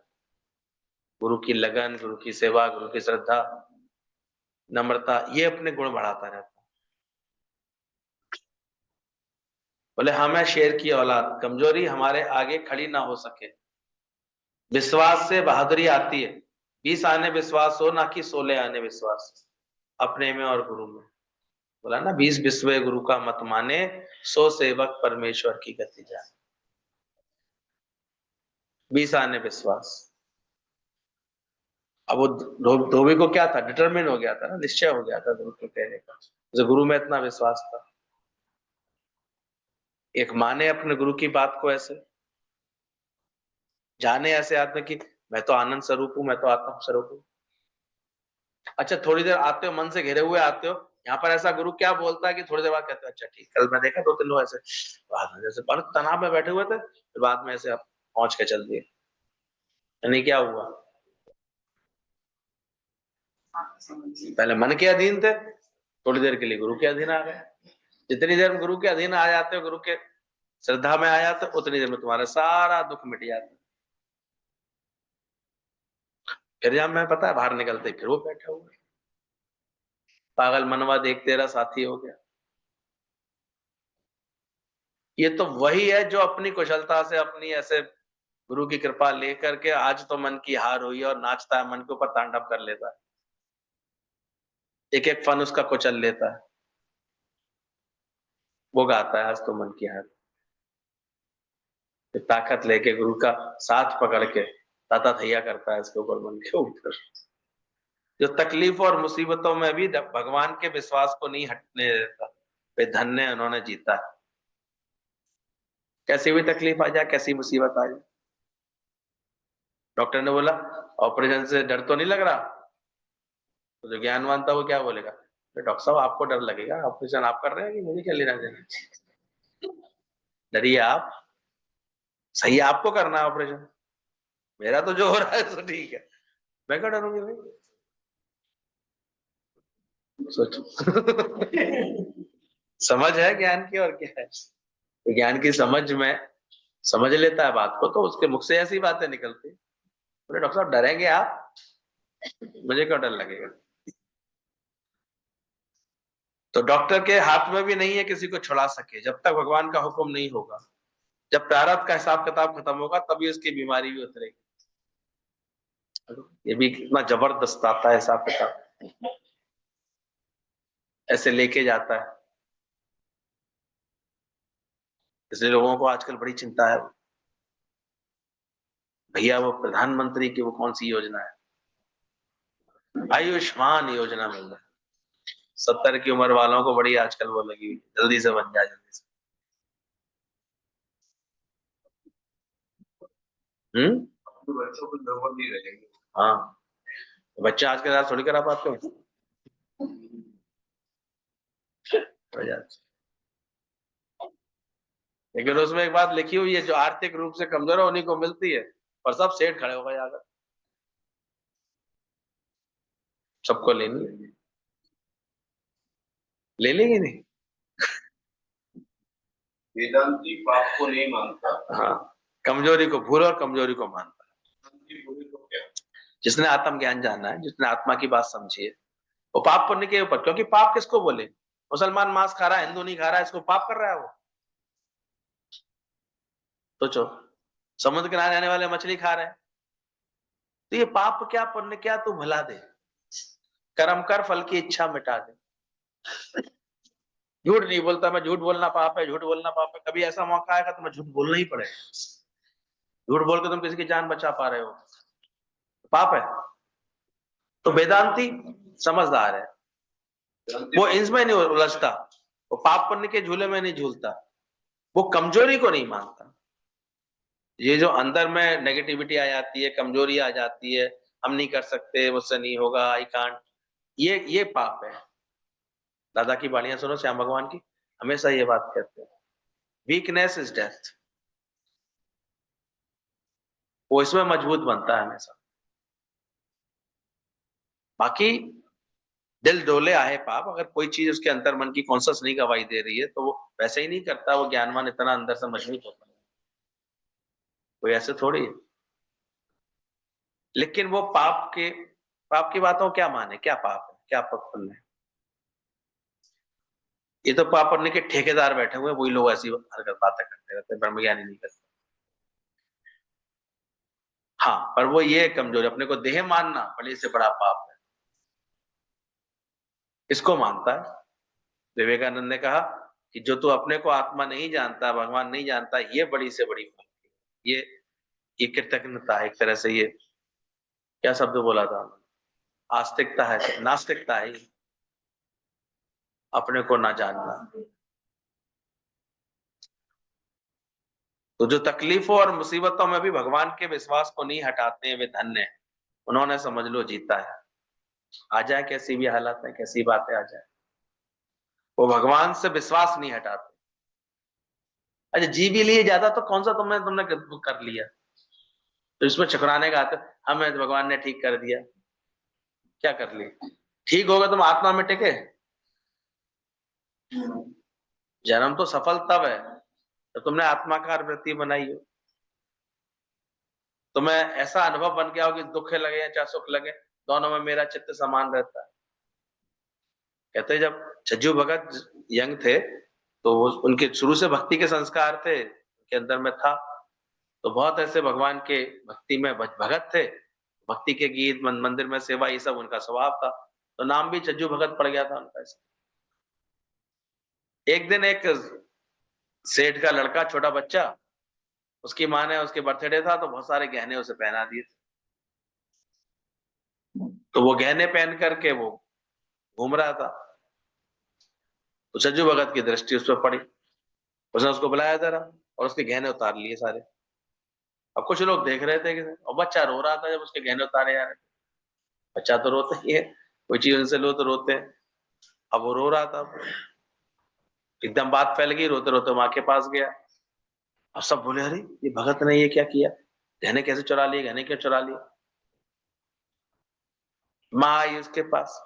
A: गुरु की लगन, गुरु की सेवा, गुरु की श्रद्धा, नम्रता, ये अपने गुण बढ़ाता रहता है। बोले हमें शेर की औलाद, कमजोरी हमारे आगे खड़ी ना हो सके। विश्वास से बहादुरी आती है, 20 आने विश्वास हो ना कि 16 आने विश्वास, अपने में और गुरु में। बोला ना 20 विश्व गुरु का मत माने, 100 सेवक परमेश्वर की गति जाने। 20 आने विश्वास। अब वो धोबी को क्या था, डिटरमिन हो गया था ना, निश्चय हो गया था गुरु के कहने का, जो गुरु में इतना विश्वास था। एक माने अपने गुरु की बात को, ऐसे जाने ऐसे आत्मा की मैं तो आनंद स्वरूप हूँ, मैं तो आत्मा स्वरूप हूँ। अच्छा थोड़ी देर आते हो, मन से घिरे हुए आते हो, यहाँ पर ऐसा गुरु क्या बोलता है कि थोड़ी देर बाद कहते हो अच्छा ठीक। कल मैं देखा 2-3 लोग ऐसे बाद में जैसे पर तनाव में बैठे हुए थे, फिर बाद में ऐसे पहुंच के चल दिए। यानी क्या हुआ, पहले मन के अधीन थे, थोड़ी देर के लिए गुरु के अधीन आ गए। जितनी देर में गुरु के अधीन आ जाते हो, गुरु के श्रद्धा में आ जाते हो, उतनी देर में तुम्हारा सारा दुख मिट जाता। फिर जब मैं पता है बाहर निकलते फिर वो बैठे हुए, पागल मनवा देख तेरा साथी हो गया। ये तो वही है जो अपनी कुशलता से, अपनी ऐसे गुरु की कृपा लेकर के आज तो मन की हार हुई और नाचता है, मन के ऊपर तांडव कर लेता है, एक एक फन उसका कुचल लेता है, वो गाता है आज तो मन की हार। ताकत लेके गुरु का साथ पकड़ के ताता थैया करता है इसके ऊपर, मन के ऊपर। जो तकलीफ और मुसीबतों में भी भगवान के विश्वास को नहीं हटने देता, वे धन्य उन्होंने जीता है। कैसी भी तकलीफ आ जाए, कैसी मुसीबत आ जाए, डॉक्टर ने बोला ऑपरेशन से डर तो नहीं लग रहा, तो जो ज्ञानवान था वो क्या बोलेगा, तो डॉक्टर साहब आपको डर लगेगा, ऑपरेशन आप कर रहे हैं कि मुझे क्या लेना देना, डरिए आप, सही है आपको करना है ऑपरेशन, मेरा तो जो हो रहा है तो ठीक है, मैं क्यों डरूंगी भाई। सोचो समझ है ज्ञान की और क्या है, तो ज्ञान की समझ में समझ लेता है बात को, तो उसके मुख से ऐसी बातें निकलती। बोले डॉक्टर साहब डरेंगे आप, मुझे क्यों डर लगेगा। तो डॉक्टर के हाथ में भी नहीं है किसी को छुड़ा सके, जब तक भगवान का हुक्म नहीं होगा, जब प्रारब्ध का हिसाब किताब खत्म होगा तभी उसकी बीमारी भी उतरेगी। ये भी कितना जबरदस्त आता है हिसाब किताब। ऐसे लेके जाता है। इसलिए लोगों को आजकल बड़ी चिंता है, भैया वो प्रधानमंत्री की वो कौन सी योजना है, आयुष्मान योजना मिल रहा है। 70 की उम्र वालों को बड़ी आजकल वो लगी हुई है, जल्दी से बन जाए, जल्दी से। बच्चों को जरूरत नहीं रहेगी। हाँ, बच्चे आज के साथ थोड़ी करा पाते हो। लेकिन उसमें एक बात लिखी हुई है, जो आर्थिक रूप से कमजोर है उन्हीं को मिलती है, और सब सेठ खड़े हो गए जाकर, सबको लेनी है। ले लेंगे नहीं। वेदांती पाप को नहीं मानता। हाँ, कमजोरी को भूल और कमजोरी को मानता है। जिसने आत्म ज्ञान जाना है, जिसने आत्मा की बात समझी है, वो पाप पुण्य के ऊपर, क्योंकि पाप किसको बोले, मुसलमान मांस खा रहा है, हिंदू नहीं खा रहा है, इसको पाप कर रहा है वो। सोचो, समुद्र किनारे रहने वाले मछली खा रहे हैं, तो ये पाप क्या पुण्य क्या, तू भला दे, कर्म कर, फल की इच्छा मिटा दे। झूठ नहीं बोलता मैं, झूठ बोलना पाप है, झूठ बोलना पाप है, कभी ऐसा मौका आएगा तो मैं झूठ बोलना ही पड़ेगा। झूठ बोल के तुम किसी की जान बचा पा रहे हो, पाप है। तो वेदांती समझदार है, वो इसमें नहीं उलझता, वो पाप पुण्य के झूले में नहीं झूलता, वो कमजोरी को नहीं मानता। ये जो अंदर में नेगेटिविटी आ जाती है, कमजोरी आ जाती है, हम नहीं कर सकते, मुझसे नहीं होगा, आई कांट, ये पाप है। दादा की बाणियां सुनो श्याम भगवान की, हमेशा ये बात कहते हैं, वीकनेस इज डेथ। वो इसमें मजबूत बनता है हमेशा। बाकी दिल डोले आए पाप, अगर कोई चीज उसके अंतर मन की कॉन्सियस नहीं गवाही दे रही है तो वो वैसे ही नहीं करता, वो ज्ञानवान इतना अंदर से मजबूत होता है, कोई ऐसे थोड़ी है। लेकिन वो पाप की बातों क्या माने, क्या पाप है, क्या पाप पुण्य है। ये तो पाप पुण्य के ठेकेदार बैठे हुए, वही लोग ऐसी हरकत बातें करते रहते हैं, ब्रह्म ज्ञानी नहीं करते। हाँ, पर वो ये कमजोरी, अपने को देह मानना बड़े से बड़ा पाप है, इसको मानता है। विवेकानंद ने कहा कि जो तू अपने को आत्मा नहीं जानता, भगवान नहीं जानता, ये बड़ी से बड़ी पाप है। ये कृतज्ञता है एक तरह से, ये क्या शब्द बोला था, आस्तिकता है, नास्तिकता है, अपने को ना जानना। तो जो तकलीफों और मुसीबतों में भी भगवान के विश्वास को नहीं हटाते हैं, वे धन्य हैं, उन्होंने समझ लो जीता है। आ जाए कैसी भी हालत है, कैसी बातें आ जाए, वो भगवान से विश्वास नहीं हटाते। अच्छा, जी भी लिए ज्यादा तो कौन सा तुमने तुमने कर लिया, तो इसमें चकराने का आते, हमें तो भगवान ने ठीक कर दिया, क्या कर लिया, ठीक होगा तुम आत्मा में टिके। जन्म तो सफल तब है तो तुमने आत्माकार वृत्ति बनाई हो, तुम्हें ऐसा अनुभव बन गया हो कि दुख लगे या चाहे सुख लगे, दोनों में मेरा चित्त समान रहता है। कहते जब छज्जू भगत यंग थे, तो उनके शुरू से भक्ति के संस्कार थे, उनके अंदर में था, तो बहुत ऐसे भगवान के भक्ति में भगत थे, भक्ति के गीत, मंदिर में सेवा, ये सब उनका स्वभाव था, तो नाम भी छज्जू भगत पड़ गया था उनका। एक दिन एक सेठ का लड़का, छोटा बच्चा, उसकी माँ ने, उसके बर्थडे था तो बहुत सारे गहने उसे पहना दिए, तो वो गहने पहन करके वो घूम रहा था, तो छज्जू भगत की दृष्टि उस पर पड़ी, उसने उसको बुलाया जरा और उसके गहने उतार लिए सारे। अब कुछ लोग देख रहे थे कि, और बच्चा रो रहा था जब उसके गहने उतारे जा रहे, बच्चा तो रोता ही है, कोई चीज उनसे लो तो रोते हैं। अब वो रो रहा था, एकदम बात फैल गई, रोते रोते माँ के पास गया। अब सब बोले अरे ये भगत ने ये क्या किया, गहने कैसे चुरा लिए, गहने क्यों चुरा लिए। माँ आई उसके पास,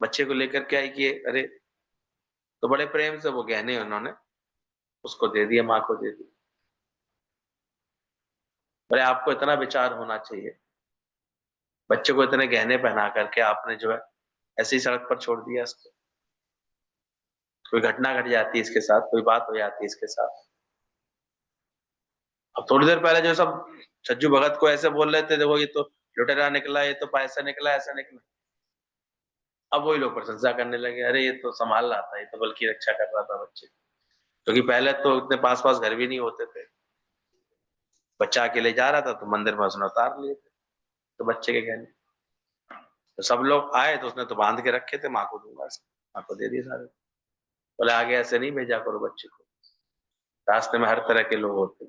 A: बच्चे को लेकर के आई कि अरे, तो बड़े प्रेम से वो गहने उन्होंने उसको दे दिए, माँ को दे दिए। बोले आपको इतना विचार होना चाहिए, बच्चे को इतने गहने पहना करके आपने जो है ऐसी सड़क पर छोड़ दिया इसको, कोई घटना घट जाती है इसके साथ, कोई बात हो जाती है इसके साथ। अब थोड़ी देर पहले जो सब छज्जू भगत को ऐसे बोल रहे थे, देखो ये तो लुटेरा निकला, ये तो पैसा निकला, ऐसा निकला, अब वही लोग प्रशंसा करने लगे, अरे ये तो संभाल रहा था, ये तो बल्कि रक्षा कर रहा था बच्चे, क्योंकि पहले तो इतने पास पास घर भी नहीं होते थे, बच्चा अकेले जा रहा था तो मंदिर में उसने उतार लिए थे तो बच्चे के गहने, तो सब लोग आए तो उसने तो बांध के रखे थे, माँ को दूंगा, माँ को दे दिए सारे। बोले आगे ऐसे नहीं भेजा करो बच्चे को, रास्ते में हर तरह के लोग होते।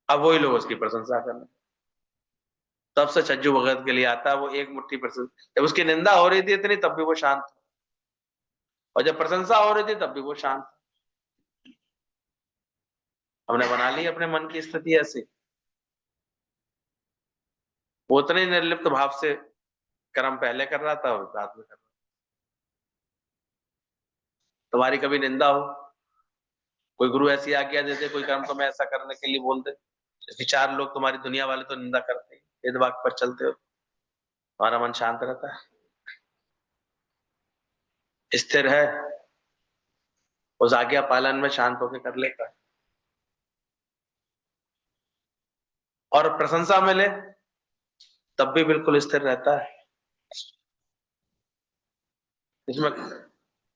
A: अब वही लोग उसकी प्रशंसा करने, तब से छज्जू भगत के लिए आता है वो एक मुट्ठी प्रशंसा, जब उसकी निंदा हो रही थी इतनी तब भी वो शांत था, और जब प्रशंसा हो रही थी तब भी वो शांत था। हमने बना ली अपने मन की स्थिति ऐसी, वो उतने निर्लिप्त भाव से कर्म पहले कर रहा था और बाद में कर रहा। तुम्हारी कभी निंदा हो, कोई गुरु ऐसी आज्ञा दे दे, कोई कर्म तुम्हें ऐसा करने के लिए बोल दे, जैसे चार लोग तुम्हारी दुनिया वाले तो निंदा करते हैं, भेदभाव पर चलते हो, तुम्हारा मन शांत रहता है, स्थिर है, उस आज्ञा पालन में शांत होकर कर लेता है, और प्रशंसा मिले तब भी बिल्कुल स्थिर रहता है। इसमें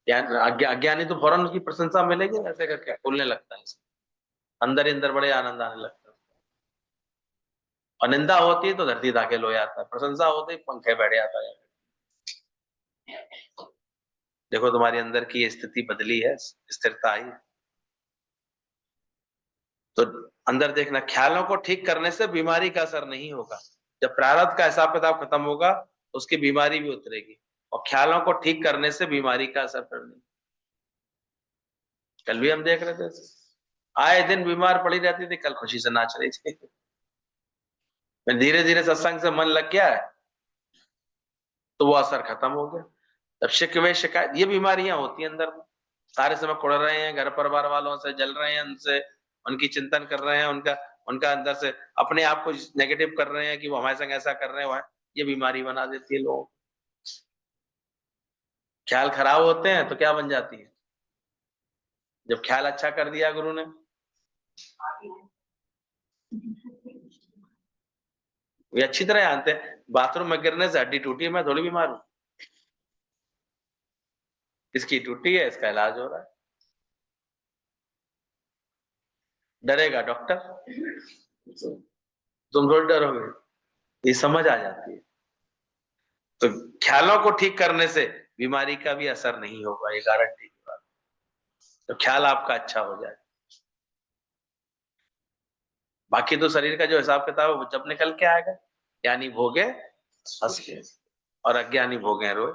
A: अज्ञानी तो फौरन उसकी प्रशंसा मिलेगी, ऐसे करके बोलने लगता है, अंदर ही अंदर बड़े आनंद आने लगता है, और निंदा होती है तो धरती दाखिल हो जाता है, प्रशंसा होती है पंखे बैठ जाता है। देखो तुम्हारी अंदर की स्थिति बदली है, स्थिरता आई, तो अंदर देखना, ख्यालों को ठीक करने से बीमारी का असर नहीं होगा, जब प्रारब्ध का हिसाब किताब खत्म होगा उसकी बीमारी भी उतरेगी, और ख्यालों को ठीक करने से बीमारी का असर फिर नहीं। कल भी हम देख रहे थे, आए दिन बीमार पड़ी रहती थी, कल खुशी से नाच रही थी। धीरे धीरे सत्संग से मन लग गया है तो वो असर खत्म हो गया। तब शिकवे शिकायत ये बीमारियां होती हैं अंदर में, सारे समय कुड़ रहे हैं, घर परिवार वालों से जल रहे हैं, उनसे उनकी चिंतन कर रहे हैं, उनका उनका अंदर से अपने आप को नेगेटिव कर रहे हैं कि वो हमारे संग ऐसा कर रहे हैं, ये बीमारी बना देती है लोगों। ख्याल खराब होते हैं तो क्या बन जाती है, जब ख्याल अच्छा कर दिया गुरु ने, ये अच्छी तरह जानते हैं, बाथरूम में गिरने से हड्डी टूटी है, मैं थोड़ी बीमार हूं, इसकी टूटी है, इसका इलाज हो रहा है। डरेगा डॉक्टर, तुम रोज डरोगे, ये समझ आ जाती है। तो ख्यालों को ठीक करने से बीमारी का भी असर नहीं होगा, ये गारंटी की बात। तो ख्याल आपका अच्छा हो जाए, बाकी तो शरीर का जो हिसाब किताब है वो जब निकल के आएगा, ज्ञानी भोगे हंस के और अज्ञानी भोगे रोए।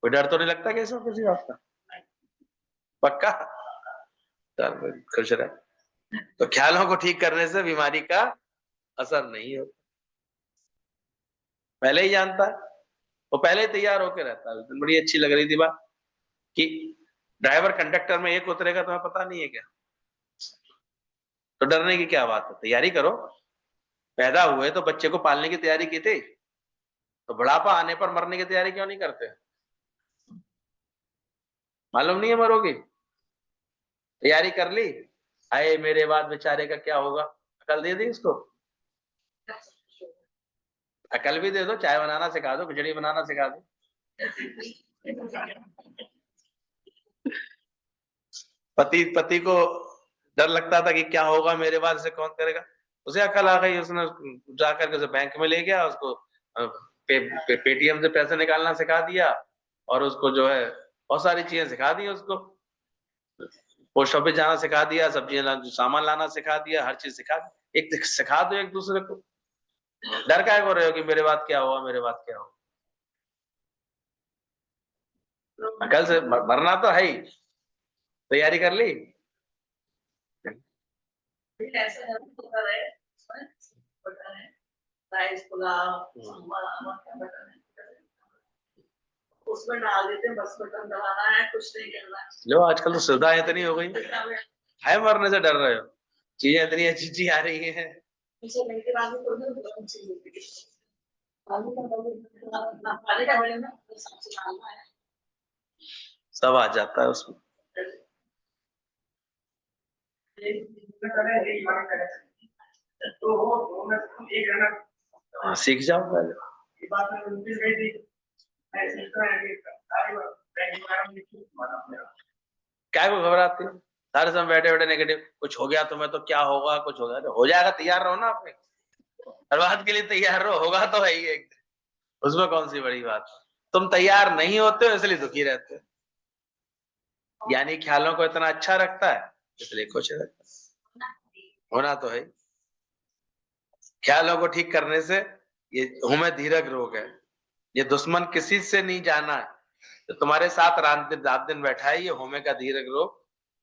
A: कोई डर तो नहीं लगता कैसे किसी बात का, पक्का, चल खुश रहे। तो ख्यालों को ठीक करने से बीमारी का असर नहीं होता, पहले ही जानता है, वो पहले ही तैयार होकर रहता है। बड़ी अच्छी लग रही थी बात कि ड्राइवर कंडक्टर में एक उतरेगा, तुम्हें पता नहीं है क्या, तो डरने की क्या बात है, तैयारी करो। पैदा हुए तो बच्चे को पालने की तैयारी की थी, तो बुढ़ापा आने पर मरने की तैयारी क्यों नहीं करते, मालूम नहीं है मरोगे, तैयारी कर ली, आए मेरे बाद बेचारे का क्या होगा, अकल दे दी उसको, अकल भी दे दो, चाय बनाना सिखा दो, खिचड़ी बनाना सिखा दो। पति पति को डर लगता था कि क्या होगा मेरे बाद से कौन करेगा, उसे अकल आ गई, उसने जाकर के उसे बैंक में ले गया, उसको पेटीएम से पैसे निकालना सिखा दिया, और उसको जो है बहुत सारी चीजें सिखा दी उसको, पोस्ट ऑफिस जाना सिखा दिया, सब्जी सामान लाना सिखा दिया, हर चीज सिखा दी, एक सिखा दो एक दूसरे को, डर काय को रहे हो कि मेरे बाद क्या हुआ, मेरे बाद क्या हुआ, अकल से मरना तो है ही, तैयारी कर ली। राइस पुलाव उसमें डाल देते हैं, बस बटन दबाना है, कुछ नहीं करना है। लो आजकल तो सुविधाएं इतनी हो गई है, मरने से डर रहे हो, चीजें इतनी अच्छी अच्छी आ रही है। सब आ जाता है उसमें, हाँ, सीख जाओ पहले, क्या को घबराते हो? सारे समय बैठे बैठे नेगेटिव, कुछ हो गया तुम्हें तो क्या होगा, कुछ हो गया तो हो जाएगा, तैयार रहो ना अपने, हर बात के लिए तैयार रहो, होगा तो है ही एक दिन, उसमें कौन सी बड़ी बात। तुम तैयार नहीं होते हो इसलिए दुखी रहते हो। यानी ख्यालों को इतना अच्छा रखता है इसलिए खुश रहता है, होना तो है। ख्यालों को ठीक करने से, ये हमें धीरज रोग है, ये दुश्मन किसी से नहीं जाना है, तो तुम्हारे साथ रात दिन बैठा है ये होमे का धीरज रोग,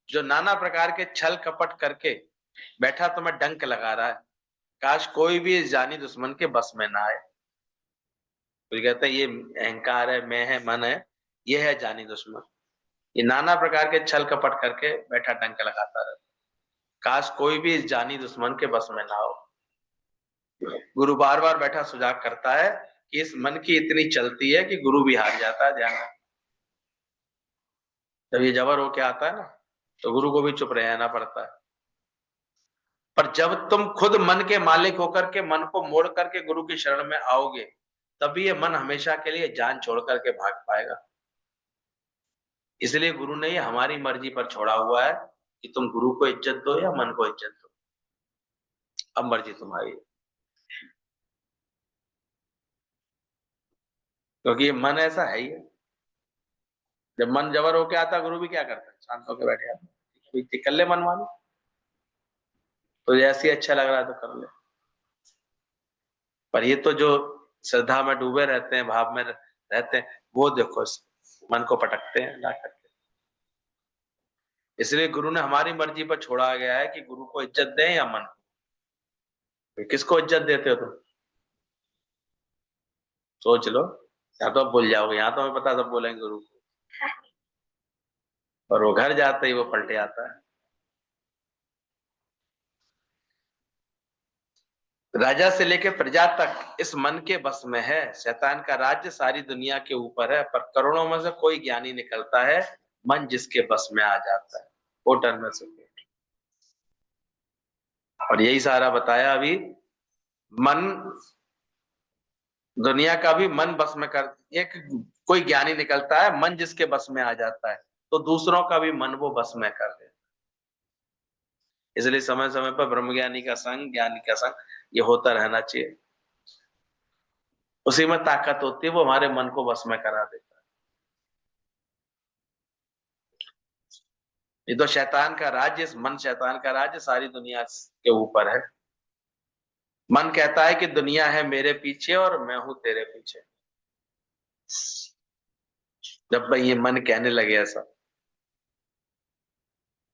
A: जो नाना प्रकार के छल कपट करके बैठा तुम्हें डंक लगा रहा है। काश कोई भी इस जानी दुश्मन के बस में ना आए। तो कहते हैं ये अहंकार है, मैं है, मन है, ये है जानी दुश्मन, ये नाना प्रकार के छल कपट करके बैठा डंक लगाता रहता। काश कोई भी इस जानी दुश्मन के बस में ना हो। गुरु बार बार बैठा सुजाग करता है कि इस मन की इतनी चलती है कि गुरु भी हार जाता है ध्यान। जब ये जबर होके आता है ना तो गुरु को भी चुप रहना पड़ता है। पर जब तुम खुद मन के मालिक होकर के मन को मोड़ करके गुरु की शरण में आओगे, तभी ये मन हमेशा के लिए जान छोड़ करके भाग पाएगा। इसलिए गुरु ने ये हमारी मर्जी पर छोड़ा हुआ है कि तुम गुरु को इज्जत दो या मन को इज्जत दो, अब मर्जी तुम्हारी। क्योंकि ये मन ऐसा है ही है। जब मन जबर होके आता गुरु भी क्या करता है, शांत होकर बैठे आता, कर ले मन मानो, तो जैसे ही अच्छा लग रहा है तो कर ले। पर ये तो जो श्रद्धा में डूबे रहते हैं, भाव में रहते हैं, वो देखो मन को पटकते हैं ला करके। इसलिए गुरु ने हमारी मर्जी पर छोड़ा गया है कि गुरु को इज्जत दें या मन को। किसको इज्जत देते हो तुम, सोच लो। या तो आप भूल जाओगे, यहाँ तो हमें पता सब बोलेंगे गुरु को, और वो घर जाते ही वो पलटे आता है। राजा से लेकर प्रजा तक इस मन के बस में है। शैतान का राज्य सारी दुनिया के ऊपर है, पर करोड़ों में से कोई ज्ञानी निकलता है मन जिसके बस में आ जाता है, वो टर्न में से। और यही सारा बताया अभी, मन दुनिया का भी मन बस में कर, एक कोई ज्ञानी निकलता है मन जिसके बस में आ जाता है, तो दूसरों का भी मन वो बस में कर दे। इसलिए समय समय पर ब्रह्मज्ञानी का संग, ज्ञानी का संग, ये होता रहना चाहिए। उसी में ताकत होती है, वो हमारे मन को बस में करा देता है। ये तो शैतान का राज्य, इस मन शैतान का राज्य सारी दुनिया के ऊपर है। मन कहता है कि दुनिया है मेरे पीछे और मैं हूं तेरे पीछे। जब भाई ये मन कहने लगे ऐसा,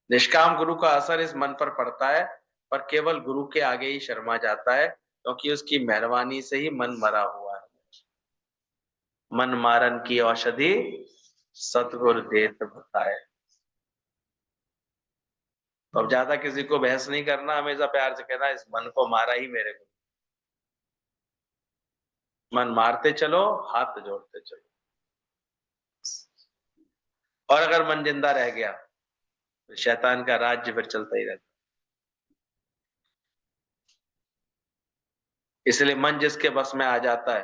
A: निष्काम गुरु का असर इस मन पर पड़ता है, पर केवल गुरु के आगे ही शर्मा जाता है, क्योंकि उसकी मेहरबानी से ही मन मरा हुआ है। मन मारन की औषधि सतगुरु देत बताए। अब ज्यादा किसी को बहस नहीं करना, हमेशा प्यार से कहना इस मन को मारा ही मेरे को। मन मारते चलो, हाथ जोड़ते चलो। और अगर मन जिंदा रह गया तो शैतान का राज्य फिर चलता ही रहता। इसलिए मन जिसके बस में आ जाता है,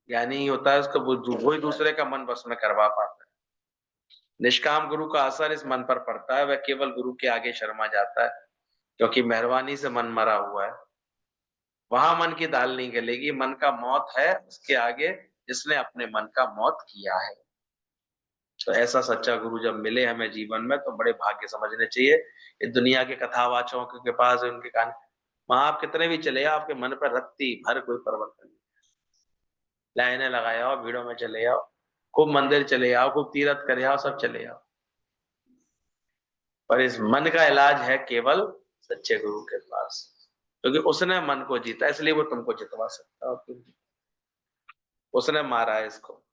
A: ज्ञानी ही होता है, उसको वो ही दूसरे का मन बस में करवा पाता है। निष्काम गुरु का असर इस मन पर पड़ता है, वह केवल गुरु के आगे शर्मा जाता है, क्योंकि मेहरबानी से मन मरा हुआ है। वहां मन की दाल नहीं गलेगी, मन का मौत है उसके आगे जिसने अपने मन का मौत किया है। तो ऐसा सच्चा गुरु जब मिले हमें जीवन में तो बड़े भाग्य समझने चाहिए। इस दुनिया के कथावाचकों के पास उनके कान, वहां आप कितने भी चले आओ, आपके मन पर रत्ती भर कोई परिवर्तन नहीं। लाइनें लगाए आओ, भीड़ों में चले आओ, खूब मंदिर चले आओ, खूब तीर्थ करे आओ, सब चले आओ, पर इस मन का इलाज है केवल सच्चे गुरु के पास, क्योंकि उसने मन को जीता, इसलिए वो तुमको जितवा सकता है। उसने मारा है इसको।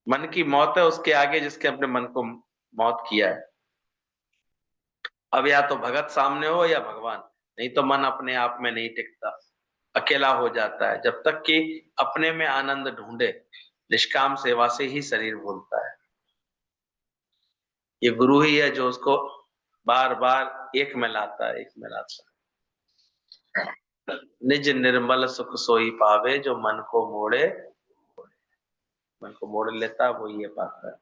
A: मन की मौत है उसके आगे जिसके अपने मन को मौत किया है। अब या तो भगत सामने हो या भगवान, नहीं तो मन अपने आप में नहीं टिकता, अकेला हो जाता है। जब तक कि अपने में आनंद ढूंढे, निष्काम सेवा से ही शरीर भूलता है। ये गुरु ही है जो उसको बार बार एक में लाता है, एक में लाता है। निज निर्मल सुख सोई पावे, जो मन को मोड़े, मन को मोड़ लेता वो ये पाता है।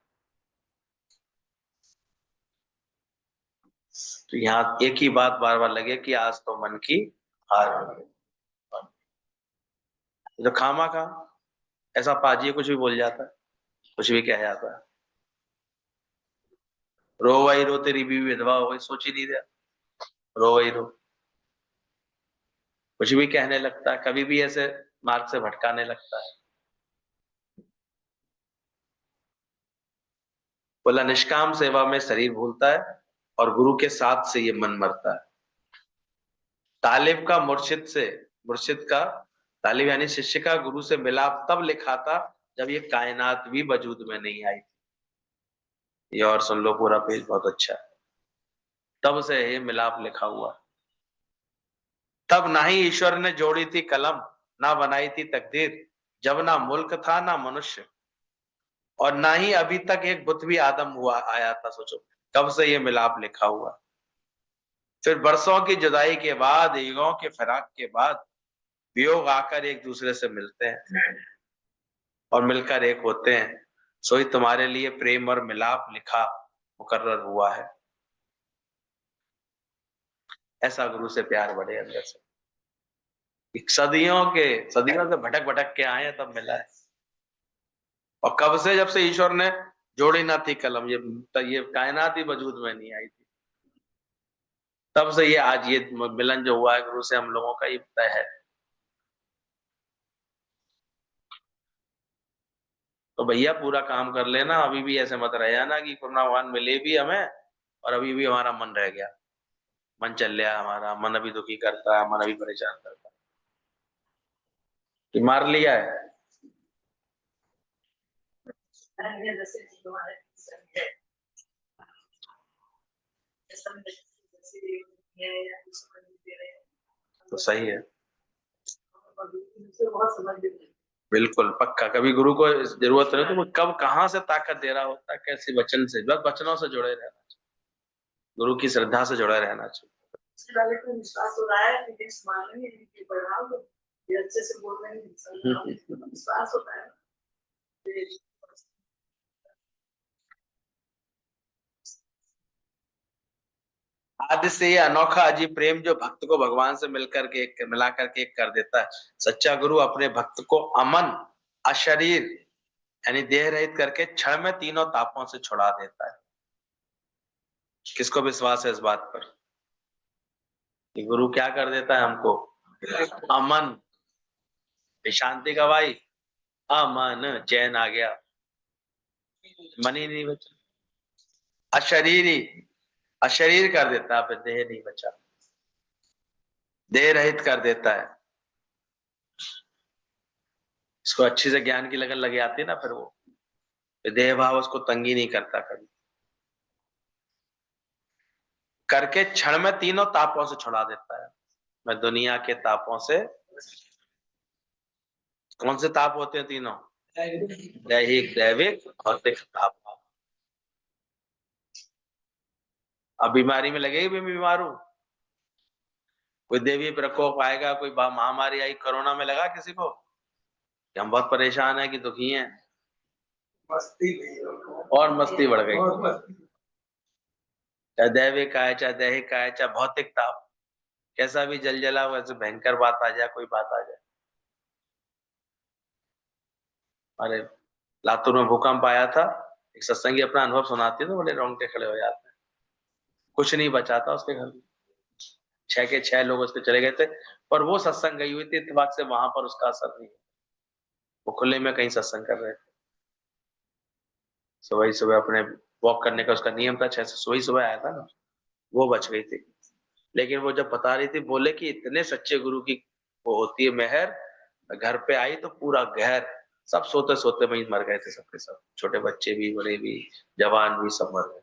A: तो यहाँ एक ही बात बार बार लगे कि आज तो मन की हार हो गई। जो खामा खा ऐसा पाजी कुछ भी बोल जाता है, कुछ भी कह जाता है। रो वही रो, तेरी बीवी विधवा हो गई, सोच ही नहीं दिया, रो वही रो, कुछ भी कहने लगता है, कभी भी ऐसे मार्ग से भटकाने लगता है। बोला निष्काम सेवा में शरीर भूलता है और गुरु के साथ से ये मन मरता है। तालिब का मुर्शिद से, मुर्शिद का तालिब यानी शिष्य का गुरु से मिलाप तब लिखा था जब ये कायनात भी वजूद में नहीं आई। ये और सुन लो पूरा पेज, बहुत अच्छा है। तब से ये मिलाप लिखा हुआ। तब ना ही ईश्वर ने जोड़ी थी कलम, ना बनाई थी तकदीर, जब ना मुल्क था ना मनुष्य, और ना ही अभी तक एक बुत भी आदम हुआ आया था। सोचो कब से ये मिलाप लिखा हुआ। फिर बरसों की जुदाई के बाद, युगों के फिराक के बाद, वियोग आकर एक दूसरे से मिलते हैं और मिलकर एक होते हैं। सोई तुम्हारे लिए प्रेम और मिलाप लिखा मुकर्रर हुआ है। ऐसा गुरु से प्यार बढ़े अंदर से। सदियों से भटक भटक के आए तब मिला है। और कब से, जब से ईश्वर ने जोड़ी ना थी कलम, ये कायनात ही वजूद में नहीं आई थी, तब से ये आज ये मिलन जो हुआ है गुरु से हम लोगों का, ये तय है। तो भैया पूरा काम कर लेना, अभी भी ऐसे मत रह जाना कि कोरोना भगवान मिले भी हमें और अभी भी हमारा मन रह गया, मन चल रहा, हमारा मन अभी दुखी करता है, मन अभी परेशान करता है कि मार लिया है। तो सही है, बिल्कुल पक्का। कभी गुरु को जरूरत नहीं तो वो कब कहाँ से ताकत दे रहा होता है, कैसे वचन से, बस वचनों से जुड़े रहना चाहिए, गुरु की श्रद्धा से जुड़े रहना चाहिए। वाले को विश्वास हो रहा है कि इस मामले में इनकी परिणाम ये अच्छे से बोल रहे हैं, विश्वास होता है। आदि से ये अनोखा अजीब प्रेम जो भक्त को भगवान से मिलकर के मिला करके एक कर देता है। सच्चा गुरु अपने भक्त को अमन, अशरीर यानी देह रहित करके क्षण में तीनों तापों से छुड़ा देता है। किसको विश्वास है इस बात पर कि गुरु क्या कर देता है हमको? अमन, शांति का भाई, अमन, चैन आ गया, मन ही नहीं बचा। अशरीरी, अशरीर कर देता है, फिर देह नहीं बचा, देह रहित कर देता है। इसको अच्छी से ज्ञान की लगन लग जाती है ना, फिर वो देह भाव उसको तंगी नहीं करता कभी। करके क्षण में तीनों तापों से छुड़ा देता है। मैं दुनिया के तापों से, कौन से ताप होते हैं तीनों? दैहिक, दैविक, भौतिक ताप। अब बीमारी में लगेगी भी बीमार हूं, कोई देवी प्रकोप आएगा, कोई महामारी आई, कोरोना में लगा किसी को कि हम बहुत परेशान है कि दुखी हैं? मस्ती और मस्ती बढ़ गई। चाहे दैविक आए, चाहे दैहिक आए, चाहे भौतिक ताप, कैसा भी जल जला वैसे भयंकर बात आ जाए, कोई बात आ जाए। अरे लातूर में भूकंप आया था, एक सत्संगी अपना अनुभव सुनाती है तो बड़े रोंगटे खड़े हो जाते हैं। कुछ नहीं बचा था उसके घर में, 6 के 6 लोग उसके चले गए थे, पर वो सत्संग गई हुई थी इत्तेफाक से, वहां पर उसका असर नहीं। वो खुले में कहीं सत्संग कर रहे थे, सुबह ही सुबह अपने वॉक करने का उसका नियम था, 6 से सुबह ही सुबह आया था ना, वो बच गई थी। लेकिन वो जब बता रही थी, बोले कि इतने सच्चे गुरु की वो होती है मेहर, घर पे आई तो पूरा घर, सब सोते सोते वहीं मर गए थे, सबके सब, छोटे बच्चे भी, बड़े भी, जवान भी, सब मर गए।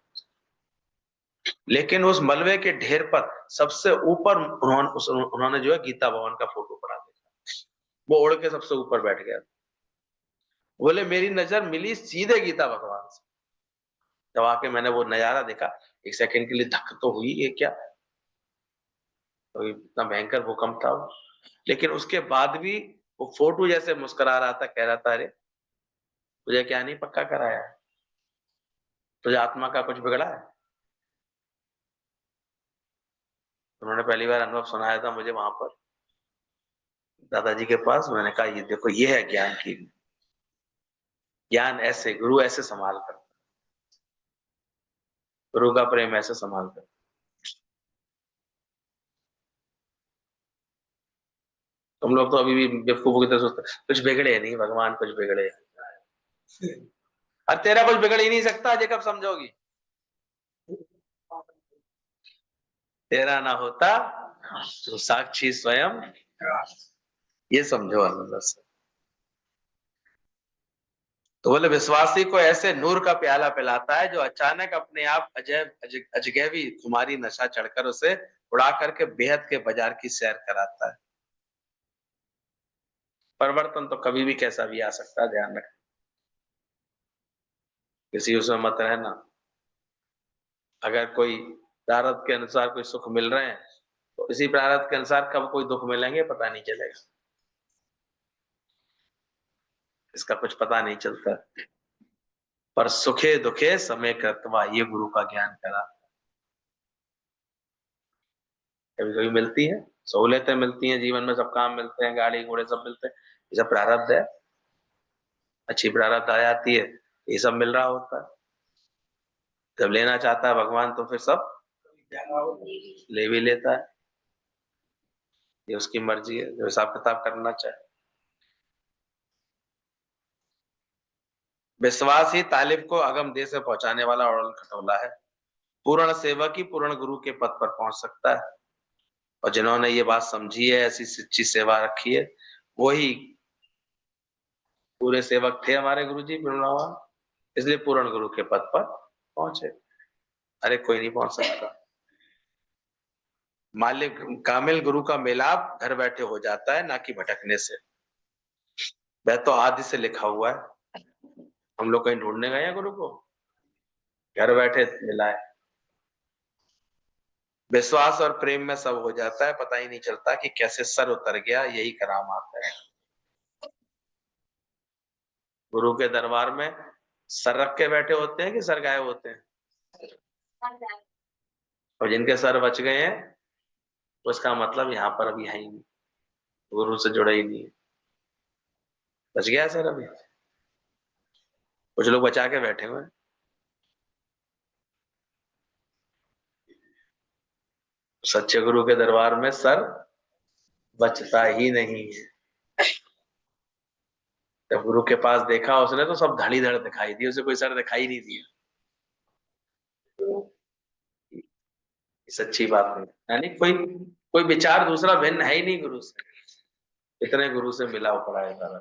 A: लेकिन उस मलबे के ढेर पर सबसे ऊपर उन्होंने जो है गीता भवन का फोटो पड़ा देखा, वो उड़ के सबसे ऊपर बैठ गया। बोले मेरी नजर मिली सीधे गीता भगवान से, जब आके मैंने वो नजारा देखा, एक सेकंड के लिए धक तो हुई, ये क्या, तो इतना भयंकर भूकंप था वो। लेकिन उसके बाद भी वो फोटो जैसे मुस्कुरा रहा था, कह रहा था, अरे तुझे क्या नहीं पक्का कराया है? तुझे आत्मा का कुछ बिगड़ा है? उन्होंने पहली बार अनुभव सुनाया था मुझे वहां पर दादाजी के पास। मैंने कहा ये देखो, ये है ज्ञान की, ज्ञान ऐसे, गुरु ऐसे संभाल कर, गुरु का प्रेम ऐसे संभाल कर। तुम लोग तो अभी भी बेवकूफों की तरह सोचते हैं, कुछ बिगड़े नहीं भगवान, कुछ बिगड़े। और तेरा कुछ बिगड़ ही नहीं सकता, अजय कब समझोगी? तेरा ना होता तो साक्षी स्वयं, ये समझो अंदर से। तो बोले विश्वासी को ऐसे नूर का प्याला पिलाता है जो अचानक अपने आप अजगैवी खुमारी नशा चढ़कर उसे उड़ा करके बेहद के बाजार की सैर कराता है। परिवर्तन तो कभी भी कैसा भी आ सकता है, ध्यान रख, किसी उसमें मत रहना। अगर कोई प्रारब्ध के अनुसार कोई सुख मिल रहे हैं तो इसी प्रारब्ध के अनुसार कब कोई दुख मिलेंगे पता नहीं चलेगा, इसका कुछ पता नहीं चलता। पर सुखे दुखे समय कृतवा, ये गुरु का ज्ञान करा। कभी कभी मिलती है, सहूलियतें मिलती हैं जीवन में, सब काम मिलते हैं, गाड़ी घोड़े सब मिलते हैं, ये सब प्रारब्ध है। अच्छी प्रारब्ध आ जाती है, ये सब मिल रहा होता है। जब लेना चाहता है भगवान तो फिर सब ले भी लेता है, ये उसकी मर्जी है, जो हिसाब किताब करना चाहे। विश्वास ही तालिब को अगम देह से पहुंचाने वाला और खटोला है। पूर्ण सेवक ही पूर्ण गुरु के पद पर पहुंच सकता है। और जिन्होंने ये बात समझी है, ऐसी सच्ची सेवा रखी है, वही पूरे सेवक थे हमारे गुरु जी वृंदावन, इसलिए पूर्ण गुरु के पद पर पहुंचे। अरे कोई नहीं पहुंच सकता। मालिक कामिल गुरु का मिलाप घर बैठे हो जाता है, ना कि भटकने से। वह तो आदि से लिखा हुआ है। हम लोग कहीं ढूंढने गए हैं गुरु को? घर बैठे मिला है। विश्वास और प्रेम में सब हो जाता है, पता ही नहीं चलता कि कैसे सर उतर गया, यही करामात है। गुरु के दरबार में सर रख के बैठे होते हैं कि सर गायब होते हैं? और जिनके सर बच गए हैं, उसका मतलब यहाँ पर अभी है ही नहीं, गुरु से जुड़ा ही नहीं है। बच गया सर अभी, कुछ लोग बचा के बैठे हुए हैं। सच्चे गुरु के दरबार में सर बचता ही नहीं है। जब गुरु के पास देखा उसने तो सब धड़ी धड़ दिखाई दी, उसे कोई सर दिखाई नहीं दिया। ये सच्ची बात है, यानी कोई कोई विचार दूसरा भिन्न है ही नहीं गुरु से, इतने गुरु से मिला पड़ा है सारा।